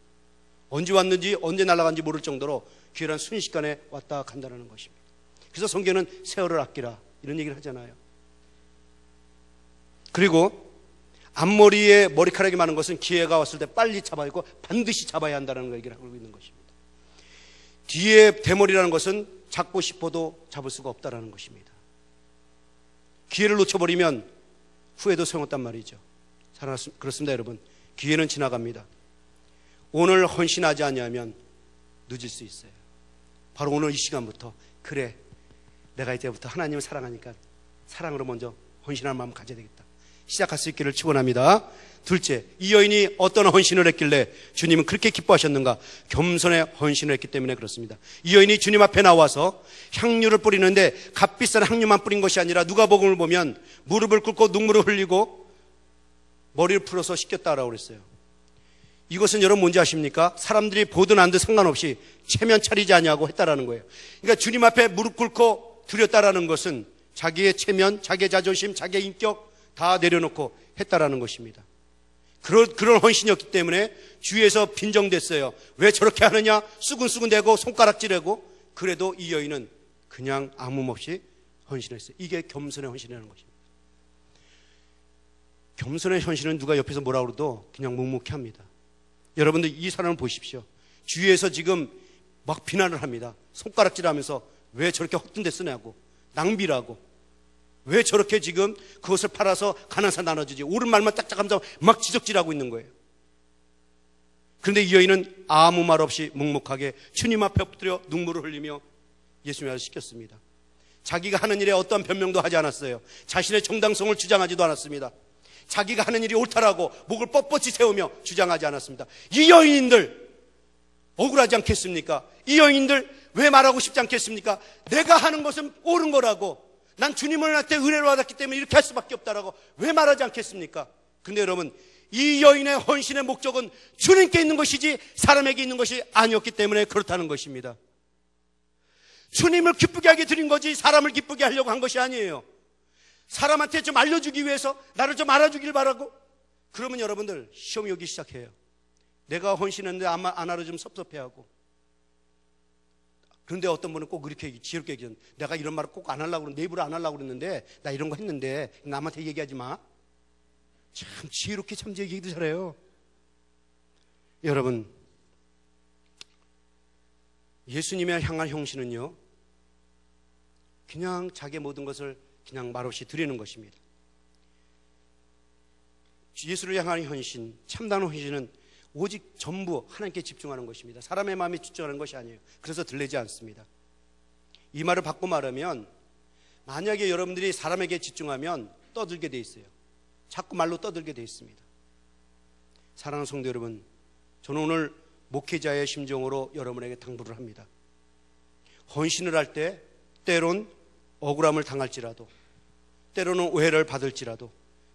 언제 왔는지 언제 날아간지 모를 정도로 기회란 순식간에 왔다가 간다라는 것입니다. 그래서 성경은 세월을 아끼라 이런 얘기를 하잖아요. 그리고 앞머리에 머리카락이 많은 것은 기회가 왔을 때 빨리 잡아야 하고 반드시 잡아야 한다는 얘기를 하고 있는 것입니다. 뒤에 대머리라는 것은 잡고 싶어도 잡을 수가 없다는 것입니다. 기회를 놓쳐버리면 후회도 소용없단 말이죠. 그렇습니다, 여러분. 기회는 지나갑니다. 오늘 헌신하지 않으면 늦을 수 있어요. 바로 오늘 이 시간부터 그래, 내가 이제부터 하나님을 사랑하니까 사랑으로 먼저 헌신할 마음 가져야 되겠다. 시작할 수 있기를 축원합니다. 둘째, 이 여인이 어떤 헌신을 했길래 주님은 그렇게 기뻐하셨는가? 겸손의 헌신을 했기 때문에 그렇습니다. 이 여인이 주님 앞에 나와서 향유를 뿌리는데 값비싼 향유만 뿌린 것이 아니라 누가복음을 보면 무릎을 꿇고 눈물을 흘리고 머리를 풀어서 씻겼다라고 그랬어요. 이것은 여러분 뭔지 아십니까? 사람들이 보든 안 든 상관없이 체면 차리지 않냐고 했다라는 거예요. 그러니까 주님 앞에 무릎 꿇고 드렸다라는 것은 자기의 체면, 자기의 자존심, 자기의 인격 다 내려놓고 했다라는 것입니다. 그런 헌신이었기 때문에 주위에서 빈정댔어요. 왜 저렇게 하느냐? 수근수근대고 손가락질하고. 그래도 이 여인은 그냥 아무 없이 헌신했어요. 이게 겸손의 헌신이라는 것입니다. 겸손의 헌신은 누가 옆에서 뭐라 그래도 그냥 묵묵히 합니다. 여러분들 이 사람을 보십시오. 주위에서 지금 막 비난을 합니다. 손가락질하면서 왜 저렇게 헛된 데 쓰냐고, 낭비라고, 왜 저렇게 지금 그것을 팔아서 가난한 사람 나눠주지, 옳은 말만 짝짝하면서 막 지적질하고 있는 거예요. 그런데 이 여인은 아무 말 없이 묵묵하게 주님 앞에 엎드려 눈물을 흘리며 예수님을 시켰습니다. 자기가 하는 일에 어떠한 변명도 하지 않았어요. 자신의 정당성을 주장하지도 않았습니다. 자기가 하는 일이 옳다라고 목을 뻣뻣이 세우며 주장하지 않았습니다. 이 여인들 억울하지 않겠습니까? 이 여인들 왜 말하고 싶지 않겠습니까? 내가 하는 것은 옳은 거라고, 난 주님을 나한테 은혜로 받았기 때문에 이렇게 할 수밖에 없다라고 왜 말하지 않겠습니까? 근데 여러분, 이 여인의 헌신의 목적은 주님께 있는 것이지 사람에게 있는 것이 아니었기 때문에 그렇다는 것입니다. 주님을 기쁘게 하게 드린 거지 사람을 기쁘게 하려고 한 것이 아니에요. 사람한테 좀 알려주기 위해서 나를 좀 알아주길 바라고. 그러면 여러분들 시험이 오기 시작해요. 내가 헌신했는데 안 알아주면 섭섭해하고. 그런데 어떤 분은 꼭 이렇게 지혜롭게 얘기하는, 내가 이런 말을 꼭 안 하려고 그러는데, 내 입으로 안 하려고 그랬는데 나 이런 거 했는데 남한테 얘기하지 마. 참 지혜롭게 참 얘기도 잘해요. 여러분, 예수님의 향한 헌신은요, 그냥 자기의 모든 것을 그냥 말없이 드리는 것입니다. 예수를 향한 헌신, 참다운 헌신은 오직 전부 하나님께 집중하는 것입니다. 사람의 마음에 집중하는 것이 아니에요. 그래서 들리지 않습니다. 이 말을 바꿔 말하면, 만약에 여러분들이 사람에게 집중하면 떠들게 돼 있어요. 자꾸 말로 떠들게 돼 있습니다. 사랑하는 성도 여러분, 저는 오늘 목회자의 심정으로 여러분에게 당부를 합니다. 헌신을 할 때 때론 억울함을 당할지라도, 때로는 오해를 받을지라도,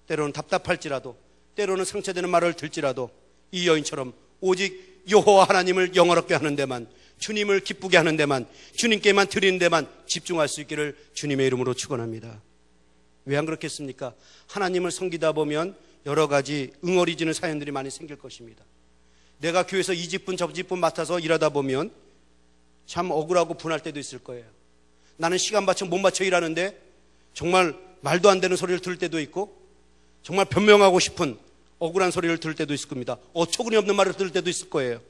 때로는 답답할지라도, 때로는 상처되는 말을 들지라도 이 여인처럼 오직 여호와 하나님을 영화롭게 하는 데만, 주님을 기쁘게 하는 데만, 주님께만 드리는 데만 집중할 수 있기를 주님의 이름으로 축원합니다. 왜 안 그렇겠습니까? 하나님을 섬기다 보면 여러 가지 응어리지는 사연들이 많이 생길 것입니다. 내가 교회에서 이 직분 저 직분 맡아서 일하다 보면 참 억울하고 분할 때도 있을 거예요. 나는 시간 맞춰 못 맞춰 일하는데 정말 말도 안 되는 소리를 들을 때도 있고, 정말 변명하고 싶은 억울한 소리를 들을 때도 있을 겁니다. 어처구니 없는 말을 들을 때도 있을 거예요.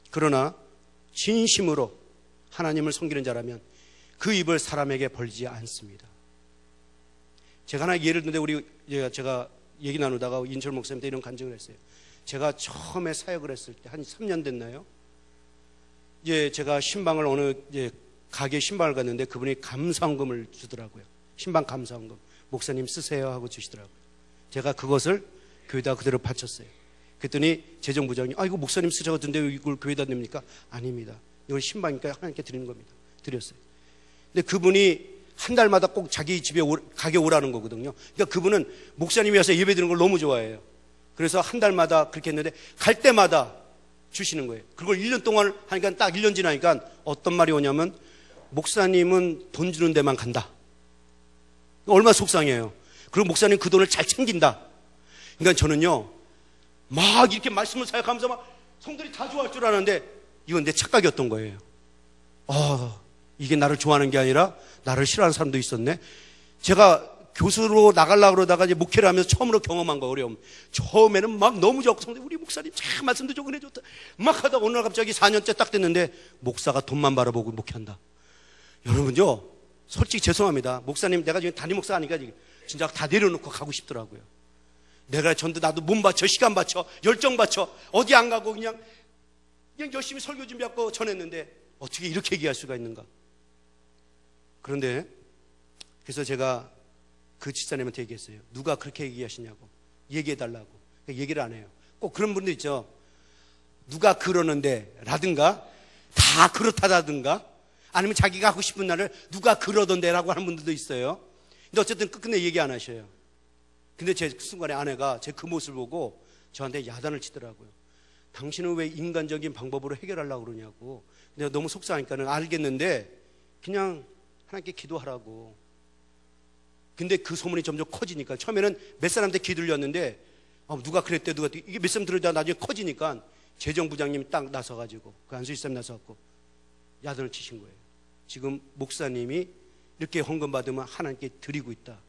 그러나 진심으로 하나님을 섬기는 자라면 그 입을 사람에게 벌지 않습니다. 제가 하나 예를 드는데, 제가 얘기 나누다가 인철 목사님한테 이런 간증을 했어요. 제가 처음에 사역을 했을 때 한 3년 됐나요? 제가 신방을 어느 가게 신방을 갔는데 그분이 감사원금을 주더라고요. 신방 감사원금. 목사님 쓰세요 하고 주시더라고요. 제가 그것을 교회에다 그대로 바쳤어요. 그랬더니 재정부장이 이거 목사님 쓰자고 하던데 이걸 교회에다 냅니까? 아닙니다. 이건 신방이니까 하나님께 드리는 겁니다. 드렸어요. 근데 그분이 한 달마다 꼭 자기 집에 가게 오라는 거거든요. 그러니까 그분은 목사님이 와서 예배 드리는 걸 너무 좋아해요. 그래서 한 달마다 그렇게 했는데 갈 때마다 주시는 거예요. 그걸 1년 동안 하니까 딱 1년 지나니까 어떤 말이 오냐면, 목사님은 돈 주는 데만 간다. 얼마나 속상해요. 그리고 목사님 그 돈을 잘 챙긴다. 그러니까 저는요, 막 이렇게 말씀을 사역하면서 막 성들이 다 좋아할 줄 아는데 이건 내 착각이었던 거예요. 이게 나를 좋아하는 게 아니라 나를 싫어하는 사람도 있었네. 제가 교수로 나가려고 그러다가 이제 목회를 하면서 처음으로 경험한 거, 어려움. 처음에는 막 너무 좋고, 성도 우리 목사님 참 말씀도 좋고 그래 좋다. 막 하다가 어느 날 갑자기 4년째 딱 됐는데 목사가 돈만 바라보고 목회한다. 여러분요, 솔직히 죄송합니다. 목사님, 내가 지금 담임 목사 아니까 진짜 다 내려놓고 가고 싶더라고요. 내가 전도 나도 몸 바쳐, 시간 바쳐, 열정 바쳐, 어디 안 가고 그냥 열심히 설교 준비하고 전했는데 어떻게 이렇게 얘기할 수가 있는가. 그런데 그래서 제가 그 집사님한테 얘기했어요. 누가 그렇게 얘기하시냐고, 얘기해달라고. 얘기를 안 해요. 꼭 그런 분들 있죠. 누가 그러는데 라든가, 다 그렇다라든가, 아니면 자기가 하고 싶은 날을 누가 그러던데 라고 하는 분들도 있어요. 근데 어쨌든 끝끝내 얘기 안 하셔요. 근데 제 순간에 아내가 제 그 모습을 보고 저한테 야단을 치더라고요. 당신은 왜 인간적인 방법으로 해결하려고 그러냐고. 내가 너무 속상하니까는 알겠는데 그냥 하나님께 기도하라고. 근데 그 소문이 점점 커지니까, 처음에는 몇 사람한테 기들렸는데 누가 그랬대 누가 이게 몇 사람 들으다 나중에 커지니까 재정부장님이 딱 나서가지고, 그 안수희 쌤 나서갖고 야단을 치신 거예요. 지금 목사님이 이렇게 헌금 받으면 하나님께 드리고 있다.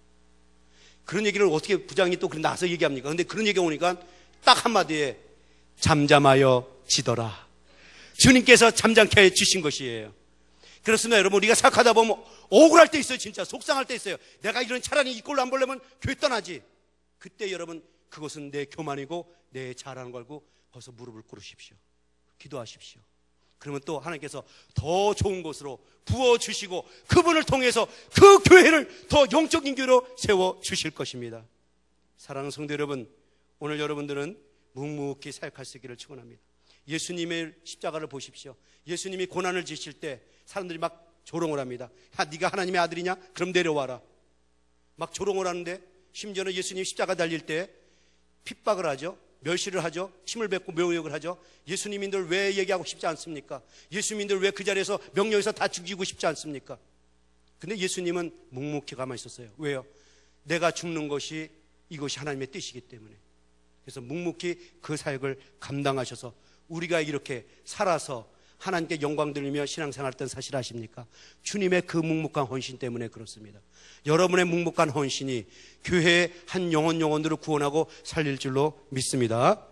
그런 얘기를 어떻게 부장이 또 나서 얘기합니까? 근데 그런 얘기가 오니까 딱 한마디에 잠잠하여 지더라. 주님께서 잠잠케 해주신 것이에요. 그렇습니다. 여러분, 우리가 생각하다 보면 억울할 때 있어요. 진짜 속상할 때 있어요. 내가 이런 차라리 이 꼴로 안 보려면 교회 떠나지. 그때 여러분, 그것은 내 교만이고 내 잘하는 거 알고 거기서 무릎을 꿇으십시오. 기도하십시오. 그러면 또 하나님께서 더 좋은 곳으로 부어주시고 그분을 통해서 그 교회를 더 영적인 교회로 세워주실 것입니다. 사랑하는 성도 여러분, 오늘 여러분들은 묵묵히 사역할 수 있기를 축원합니다. 예수님의 십자가를 보십시오. 예수님이 고난을 지실 때 사람들이 막 조롱을 합니다. 야, 네가 하나님의 아들이냐? 그럼 내려와라. 막 조롱을 하는데, 심지어는 예수님 십자가 달릴 때 핍박을 하죠. 멸시를 하죠. 침을 뱉고 묘욕을 하죠. 예수님인들 왜 얘기하고 싶지 않습니까? 예수님인들 왜 그 자리에서 명령해서 다 죽이고 싶지 않습니까? 근데 예수님은 묵묵히 가만히 있었어요. 왜요? 내가 죽는 것이 이것이 하나님의 뜻이기 때문에. 그래서 묵묵히 그 사역을 감당하셔서 우리가 이렇게 살아서 하나님께 영광 돌리며 신앙생활 했던 사실 아십니까? 주님의 그 묵묵한 헌신 때문에 그렇습니다. 여러분의 묵묵한 헌신이 교회의 한 영혼들을 구원하고 살릴 줄로 믿습니다.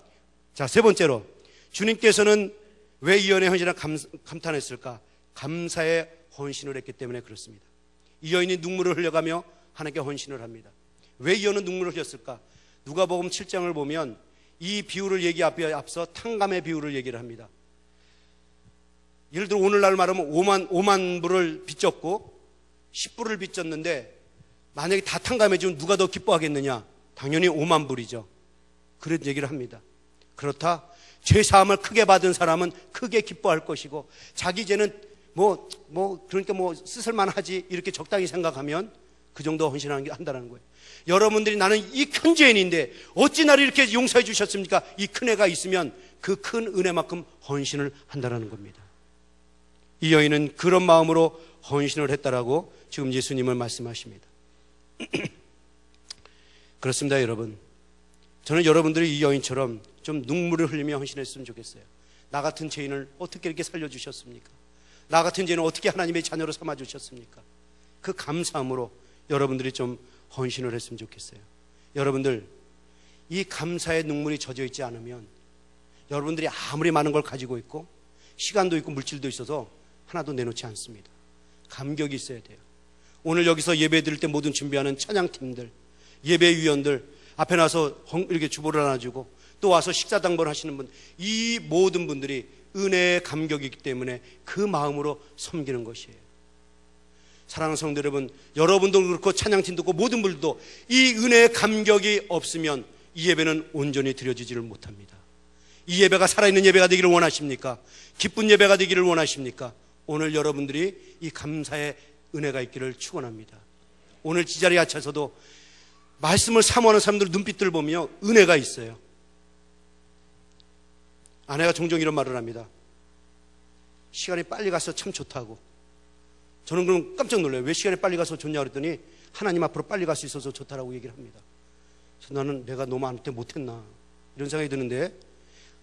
자, 세 번째로, 주님께서는 왜 이 연의 헌신을 감탄했을까? 감사의 헌신을 했기 때문에 그렇습니다. 이 여인이 눈물을 흘려가며 하나님께 헌신을 합니다. 왜 이 여인은 눈물을 흘렸을까? 누가복음 7장을 보면 이 비유를 앞서 탕감의 비유를 얘기를 합니다. 예를 들어 오늘날 말하면 5만 불을 빚졌고 10불을 빚졌는데 만약에 다 탕감해주면 누가 더 기뻐하겠느냐? 당연히 5만 불이죠. 그런 얘기를 합니다. 그렇다 죄사함을 크게 받은 사람은 크게 기뻐할 것이고, 자기 죄는 그러니까 쓰쓸만하지 이렇게 적당히 생각하면 그 정도 헌신한다는 거예요. 여러분들이 나는 이 큰 죄인인데 어찌 나를 이렇게 용서해 주셨습니까? 이 큰 애가 있으면 그 큰 은혜만큼 헌신을 한다는 겁니다. 이 여인은 그런 마음으로 헌신을 했다라고 지금 예수님은 말씀하십니다. 그렇습니다, 여러분. 저는 여러분들이 이 여인처럼 좀 눈물을 흘리며 헌신했으면 좋겠어요. 나 같은 죄인을 어떻게 이렇게 살려주셨습니까? 나 같은 죄인을 어떻게 하나님의 자녀로 삼아주셨습니까? 그 감사함으로 여러분들이 좀 헌신을 했으면 좋겠어요. 여러분들, 이 감사의 눈물이 젖어 있지 않으면 여러분들이 아무리 많은 걸 가지고 있고 시간도 있고 물질도 있어서 하나도 내놓지 않습니다. 감격이 있어야 돼요. 오늘 여기서 예배 드릴 때 모든 준비하는 찬양팀들, 예배위원들, 앞에 나서 이렇게 주보를 나눠주고 또 와서 식사 당번을 하시는 분, 이 모든 분들이 은혜의 감격이기 때문에 그 마음으로 섬기는 것이에요. 사랑하는 성도 여러분, 여러분도 그렇고 찬양팀도 그렇고 모든 분들도 이 은혜의 감격이 없으면 이 예배는 온전히 드려지지를 못합니다. 이 예배가 살아있는 예배가 되기를 원하십니까? 기쁜 예배가 되기를 원하십니까? 오늘 여러분들이 이 감사의 은혜가 있기를 축원합니다. 오늘 이 자리에 앉혀서도 말씀을 사모하는 사람들 눈빛들 보며 은혜가 있어요. 아내가 종종 이런 말을 합니다. 시간이 빨리 가서 참 좋다고. 저는 그럼 깜짝 놀라요. 왜 시간이 빨리 가서 좋냐 그랬더니 하나님 앞으로 빨리 갈 수 있어서 좋다라고 얘기를 합니다. 그래서 나는 내가 너무 안때 못했나 이런 생각이 드는데,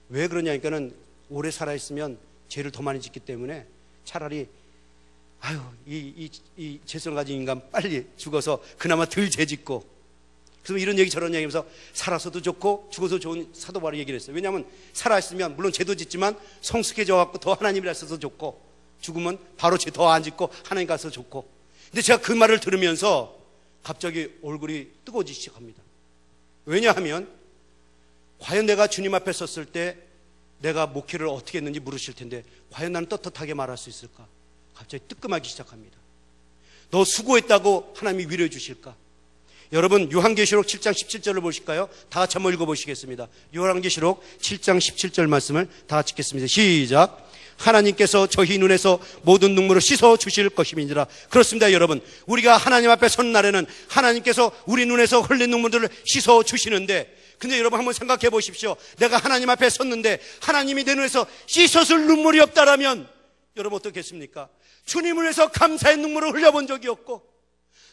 왜 그러냐니까는 오래 살아있으면 죄를 더 많이 짓기 때문에 차라리 이 죄성 가진 인간 빨리 죽어서 그나마 덜 죄 짓고, 그래서 이런 얘기 저런 얘기 하면서 살아서도 좋고 죽어서 좋은 사도 바울이 얘기를 했어요. 왜냐하면 살아있으면 물론 죄도 짓지만 성숙해져 갖고 더 하나님이라 있어서 좋고, 죽으면 바로 죄 더 안 짓고 하나님 가서 좋고. 근데 제가 그 말을 들으면서 갑자기 얼굴이 뜨거워지기 시작합니다. 왜냐하면 과연 내가 주님 앞에 섰을 때 내가 목회를 어떻게 했는지 물으실 텐데 과연 나는 떳떳하게 말할 수 있을까? 갑자기 뜨끔하기 시작합니다. 너 수고했다고 하나님이 위로해 주실까? 여러분, 요한계시록 7장 17절을 보실까요? 다 같이 한번 읽어보시겠습니다. 요한계시록 7장 17절 말씀을 다 같이 읽겠습니다. 시작. 하나님께서 저희 눈에서 모든 눈물을 씻어 주실 것임이니라. 그렇습니다, 여러분. 우리가 하나님 앞에 선 날에는 하나님께서 우리 눈에서 흘린 눈물들을 씻어 주시는데, 근데 여러분 한번 생각해 보십시오. 내가 하나님 앞에 섰는데 하나님이 내 눈에서 씻어줄 눈물이 없다라면 여러분 어떻겠습니까? 주님을 위해서 감사의 눈물을 흘려본 적이 없고,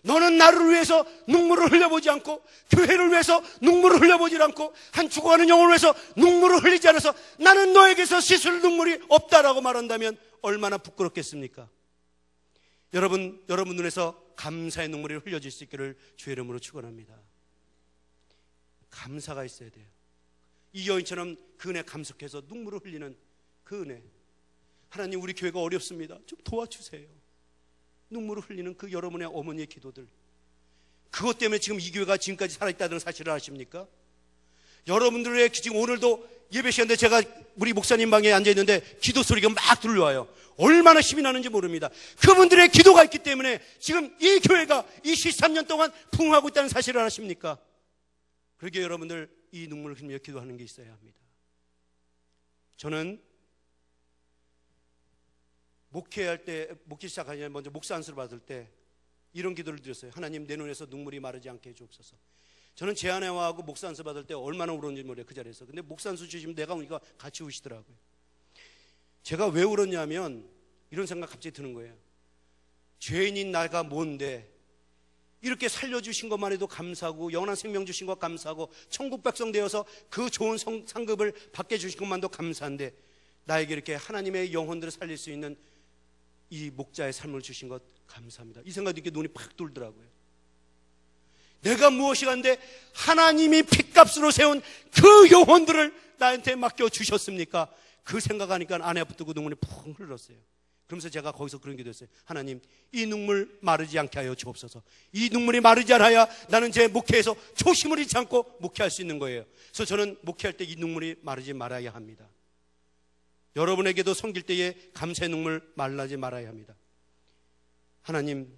너는 나를 위해서 눈물을 흘려보지 않고, 교회를 위해서 눈물을 흘려보지 않고, 한 죽어가는 영혼을 위해서 눈물을 흘리지 않아서 나는 너에게서 씻을 눈물이 없다라고 말한다면 얼마나 부끄럽겠습니까? 여러분 눈에서 감사의 눈물이 흘려질 수 있기를 주의 이름으로 축원합니다. 감사가 있어야 돼요. 이 여인처럼 그 은혜 감속해서 눈물을 흘리는 그 은혜. 하나님, 우리 교회가 어렵습니다. 좀 도와주세요. 눈물을 흘리는 그 여러분의 어머니의 기도들, 그것 때문에 지금 이 교회가 지금까지 살아있다는 사실을 아십니까? 여러분들의 지금 오늘도 예배 시간에 제가 우리 목사님 방에 앉아있는데 기도 소리가 막 들려와요. 얼마나 힘이 나는지 모릅니다. 그분들의 기도가 있기 때문에 지금 이 교회가 23년 동안 부흥하고 있다는 사실을 아십니까? 그러기에 여러분들 이 눈물을 흘리며 기도하는 게 있어야 합니다. 저는 목회할 때, 목회 시작하기 전에 먼저 목사 안수를 받을 때 이런 기도를 드렸어요. 하나님, 내 눈에서 눈물이 마르지 않게 해주옵소서. 저는 제 아내하고 목사 안수 받을 때 얼마나 울었는지 모르겠어요, 그 자리에서. 근데 목사 안수 주시면 내가 우니까 같이 우시더라고요. 제가 왜 울었냐면 이런 생각 갑자기 드는 거예요. 죄인인 나가 뭔데 이렇게 살려주신 것만 해도 감사하고, 영원한 생명 주신 것 감사하고, 천국 백성 되어서 그 좋은 상급을 받게 주신 것만도 감사한데, 나에게 이렇게 하나님의 영혼들을 살릴 수 있는 이 목자의 삶을 주신 것 감사합니다. 이 생각이 이렇게 눈이 팍 돌더라고요. 내가 무엇이 간데 하나님이 핏값으로 세운 그 영혼들을 나한테 맡겨주셨습니까? 그 생각하니까 아내가 붙들고 눈물이 푹 흘렀어요. 그러면서 제가 거기서 그런 기도했어요. 하나님, 이 눈물 마르지 않게 하여 주옵소서. 이 눈물이 마르지 않아야 나는 제 목회에서 초심을 잃지 않고 목회할 수 있는 거예요. 그래서 저는 목회할 때 이 눈물이 마르지 말아야 합니다. 여러분에게도 섬길 때에 감사의 눈물 말라지 말아야 합니다. 하나님,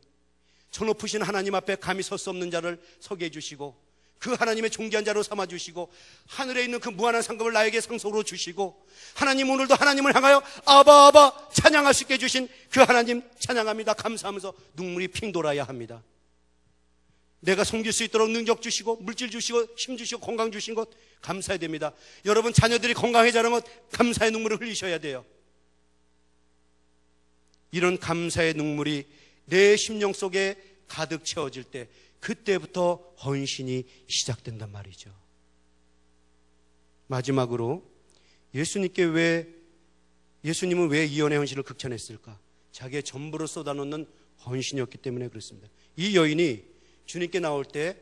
저 높으신 하나님 앞에 감히 설 수 없는 자를 서게 해주시고, 그 하나님의 존귀한 자로 삼아주시고, 하늘에 있는 그 무한한 상급을 나에게 상속으로 주시고, 하나님 오늘도 하나님을 향하여 아바 아바 찬양할 수 있게 해주신 그 하나님 찬양합니다. 감사하면서 눈물이 핑 돌아야 합니다. 내가 섬길 수 있도록 능력 주시고 물질 주시고 힘 주시고 건강 주신 것 감사해야 됩니다. 여러분 자녀들이 건강해지는 것 감사의 눈물을 흘리셔야 돼요. 이런 감사의 눈물이 내 심령 속에 가득 채워질 때 그때부터 헌신이 시작된단 말이죠. 마지막으로 예수님은 왜 이혼의 헌신을 극찬했을까? 자기의 전부를 쏟아놓는 헌신이었기 때문에 그렇습니다. 이 여인이 주님께 나올 때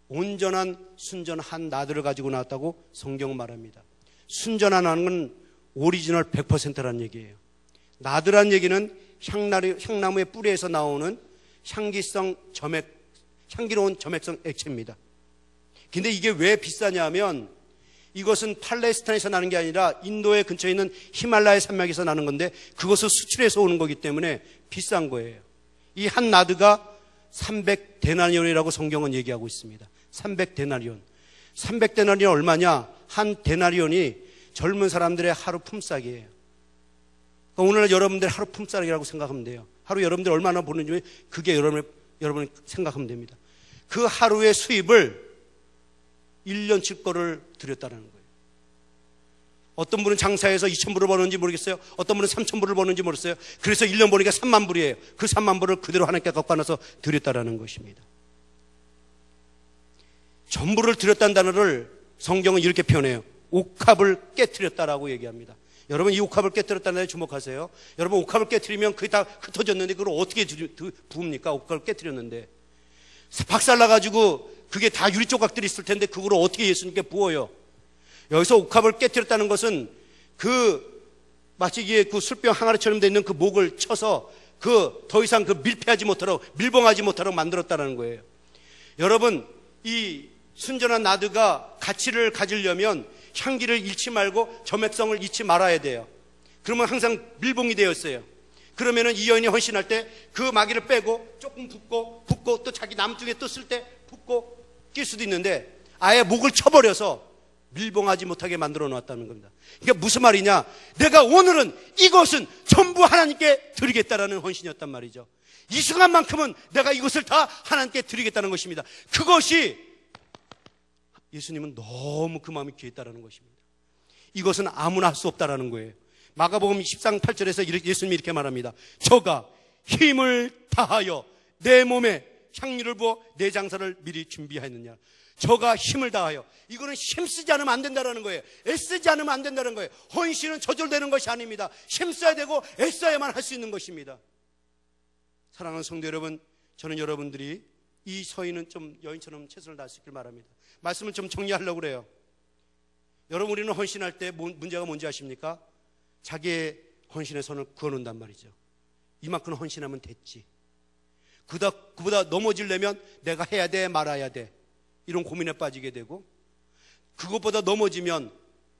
온전한 순전한 나들을 가지고 나왔다고 성경은 말합니다. 순전하다는 건 오리지널 100%라는 얘기예요. 나드란 얘기는 향나무의 뿌리에서 나오는 향기로운 점액성 액체입니다. 근데 이게 왜 비싸냐면 이것은 팔레스타인에서 나는 게 아니라 인도의 근처에 있는 히말라야 산맥에서 나는 건데 그것을 수출해서 오는 거기 때문에 비싼 거예요. 이 한 나드가 300데나리온이라고 성경은 얘기하고 있습니다. 300데나리온. 300데나리온 얼마냐? 한 데나리온이 젊은 사람들의 하루 품삯이에요. 그러니까 오늘날 여러분들의 하루 품삯이라고 생각하면 돼요. 하루 여러분들 얼마나 버는지 그게 여러분 생각하면 됩니다. 그 하루의 수입을 1년치 거를 드렸다는 거예요. 어떤 분은 장사해서 2,000불을 버는지 모르겠어요. 어떤 분은 3,000불을 버는지 모르겠어요. 그래서 1년 버니까 3만 불이에요. 그 3만 불을 그대로 하나님께 갖고 와서 드렸다라는 것입니다. 전부를 드렸다는 단어를 성경은 이렇게 표현해요. 옥합을 깨트렸다라고 얘기합니다. 여러분 이 옥합을 깨트렸다는 데 주목하세요. 여러분 옥합을 깨트리면 그게 다 흩어졌는데 그걸 어떻게 부읍니까? 옥합을 깨트렸는데 박살나가지고 그게 다 유리 조각들이 있을 텐데 그걸 어떻게 예수님께 부어요? 여기서 옥합을 깨트렸다는 것은 마치 이게 그 술병 항아리처럼 돼 있는 그 목을 쳐서 더 이상 밀폐하지 못하도록 밀봉하지 못하도록 만들었다는 거예요. 여러분 이 순전한 나드가 가치를 가지려면 향기를 잃지 말고 점액성을 잃지 말아야 돼요. 그러면 항상 밀봉이 되어 있어요. 그러면은 이 여인이 헌신할 때 그 마귀를 빼고 조금 붓고 또 자기 남쪽에 또 쓸 때 붓고 낄 수도 있는데 아예 목을 쳐버려서 밀봉하지 못하게 만들어 놓았다는 겁니다. 그러니까 무슨 말이냐? 내가 오늘은 이것은 전부 하나님께 드리겠다라는 헌신이었단 말이죠. 이 순간만큼은 내가 이것을 다 하나님께 드리겠다는 것입니다. 그것이 예수님은 너무 그 마음이 귀했다라는 것입니다. 이것은 아무나 할 수 없다라는 거예요. 마가복음 10장 8절에서 예수님이 이렇게 말합니다. 저가 힘을 다하여 내 몸에 향유를 부어 내 장사를 미리 준비하였느냐. 저가 힘을 다하여. 이거는 힘쓰지 않으면 안 된다는 거예요. 애쓰지 않으면 안 된다는 거예요. 헌신은 저절되는 것이 아닙니다. 힘써야 되고 애써야만 할 수 있는 것입니다. 사랑하는 성도 여러분, 저는 여러분들이 이 서인은 좀 여인처럼 최선을 다할 수 있길 바랍니다. 말씀을 좀 정리하려고 그래요. 여러분 우리는 헌신할 때 문제가 뭔지 아십니까? 자기의 헌신의 선을 그어놓는단 말이죠. 이만큼 헌신하면 됐지. 그보다 넘어지려면 내가 해야 돼 말아야 돼 이런 고민에 빠지게 되고, 그것보다 넘어지면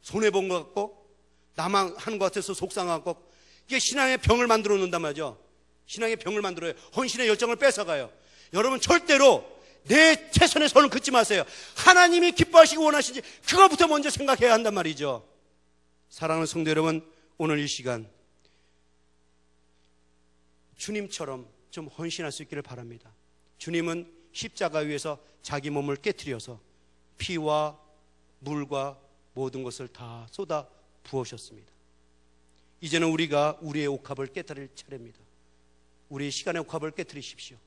손해본 것 같고 나만 하는 것 같아서 속상한 것 같고, 이게 신앙의 병을 만들어 놓는단 말이죠. 신앙의 병을 만들어요. 헌신의 열정을 뺏어가요. 여러분 절대로 내 최선의 선을 긋지 마세요. 하나님이 기뻐하시고 원하시지 그거부터 먼저 생각해야 한단 말이죠. 사랑하는 성도 여러분, 오늘 이 시간 주님처럼 좀 헌신할 수 있기를 바랍니다. 주님은 십자가 위에서 자기 몸을 깨트려서 피와 물과 모든 것을 다 쏟아 부으셨습니다. 이제는 우리가 우리의 옥합을 깨트릴 차례입니다. 우리의 시간의 옥합을 깨트리십시오.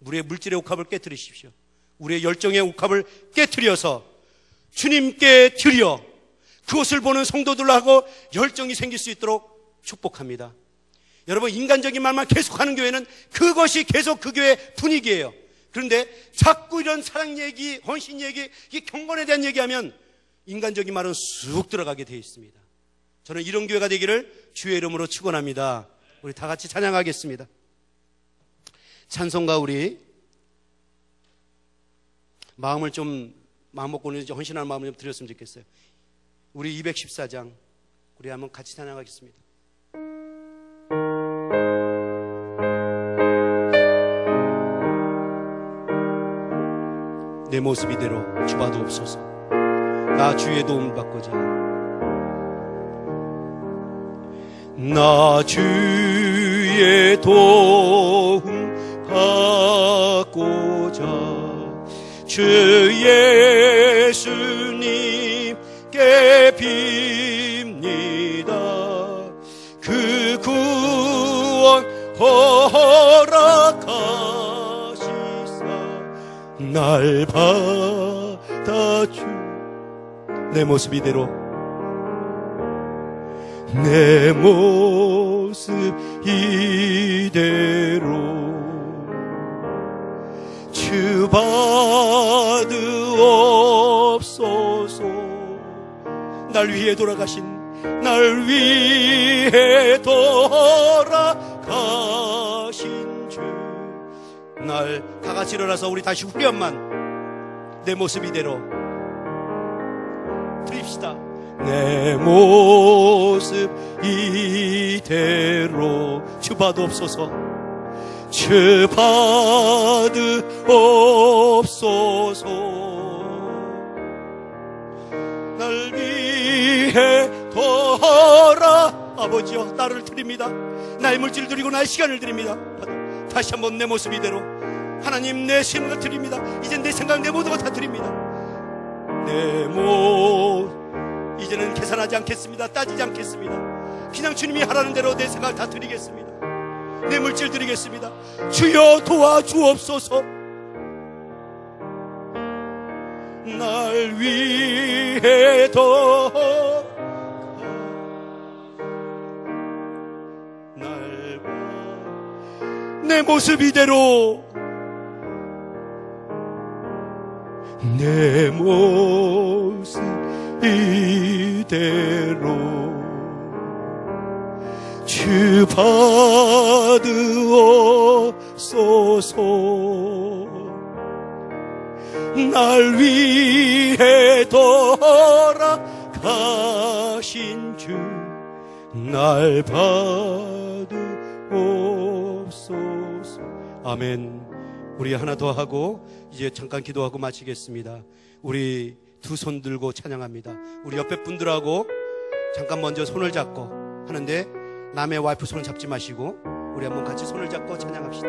우리의 물질의 옥합을 깨트리십시오. 우리의 열정의 옥합을 깨트려서 주님께 드려 그것을 보는 성도들로 하고 열정이 생길 수 있도록 축복합니다. 여러분 인간적인 말만 계속하는 교회는 그것이 계속 그 교회의 분위기예요. 그런데 자꾸 이런 사랑 얘기, 헌신 얘기, 이 경건에 대한 얘기하면 인간적인 말은 쑥 들어가게 되어 있습니다. 저는 이런 교회가 되기를 주의 이름으로 축원합니다. 우리 다 같이 찬양하겠습니다. 찬송가 우리 마음 먹고는 헌신하는 마음을 좀 드렸으면 좋겠어요. 우리 214장 우리 한번 같이 찬양하겠습니다. 내 모습 이대로 주봐도 없소서. 나 주의 도움을 받고자. 나 주의 도움 받고자 주 예수님께 빕니다. 그 구원 허락하시사 날 받아주. 내 모습 이대로, 내 모습 이대로 주 받으옵소서. 날 위해 돌아가신, 날 위해 돌아가신 주. 날 다 같이 일어나서 우리 다시 후렴만 내 모습 이대로 드립시다. 내 모습 이대로 주 받으옵소서. 주 받으옵소서. 날 위해 아버지여 나를 드립니다. 나의 물질을 드리고 나의 시간을 드립니다. 다시 한번 내 모습 이대로 하나님 내 신을 드립니다. 이젠 내 생각 내 모든 것 다 드립니다. 이제는 계산하지 않겠습니다. 따지지 않겠습니다. 그냥 주님이 하라는 대로 내 생각 다 드리겠습니다. 내 물질 드리겠습니다. 주여 도와주옵소서. 날 위해 날 봐. 내 모습 이대로, 내 모습 이대로 주 받으옵소서. 날 위해 돌아가신 주 날 받으옵소서. 아멘. 우리 하나 더 하고 이제 잠깐 기도하고 마치겠습니다. 우리 두 손 들고 찬양합니다. 우리 옆에 분들하고 잠깐 먼저 손을 잡고 하는데 남의 와이프 손을 잡지 마시고 우리 한번 같이 손을 잡고 찬양합시다.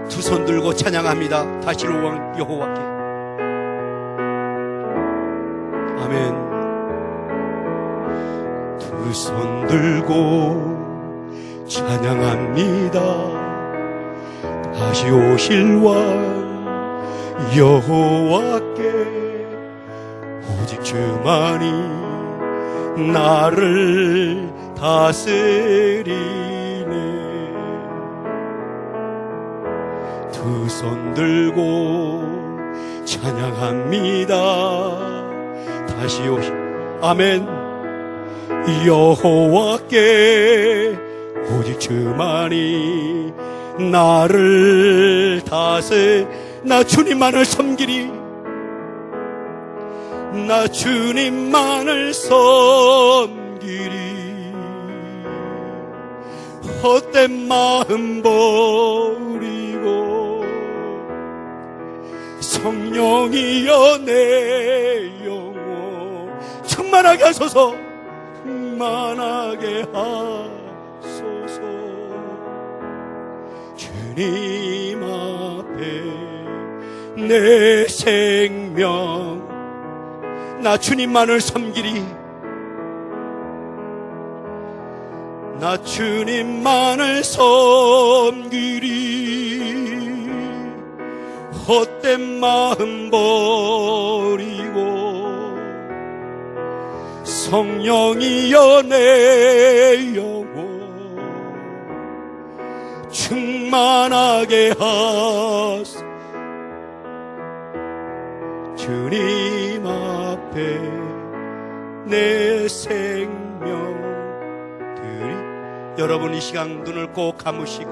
두 손 들고 찬양합니다. 다시를 왕 여호와께. 아멘. 두 손 들고 찬양합니다. 다시 오실 왕 여호와께. 오직 주만이 나를 다스리네. 두 손 들고 찬양합니다. 다시 오실 아멘. 여호와께 오직 주만이 나를 나 주님만을 섬기리. 나 주님만을 섬기리. 헛된 마음 버리고 성령이여 내 영혼 충만하게 하소서. 충만하게 하소서. 주님 앞에 내 생명 나 주님만을 섬기리. 나 주님만을 섬기리. 헛된 마음 버리고 성령이여 내 영혼 충만하게 하소서. 주님 내 생명들이. 여러분 이 시간 눈을 꼭 감으시고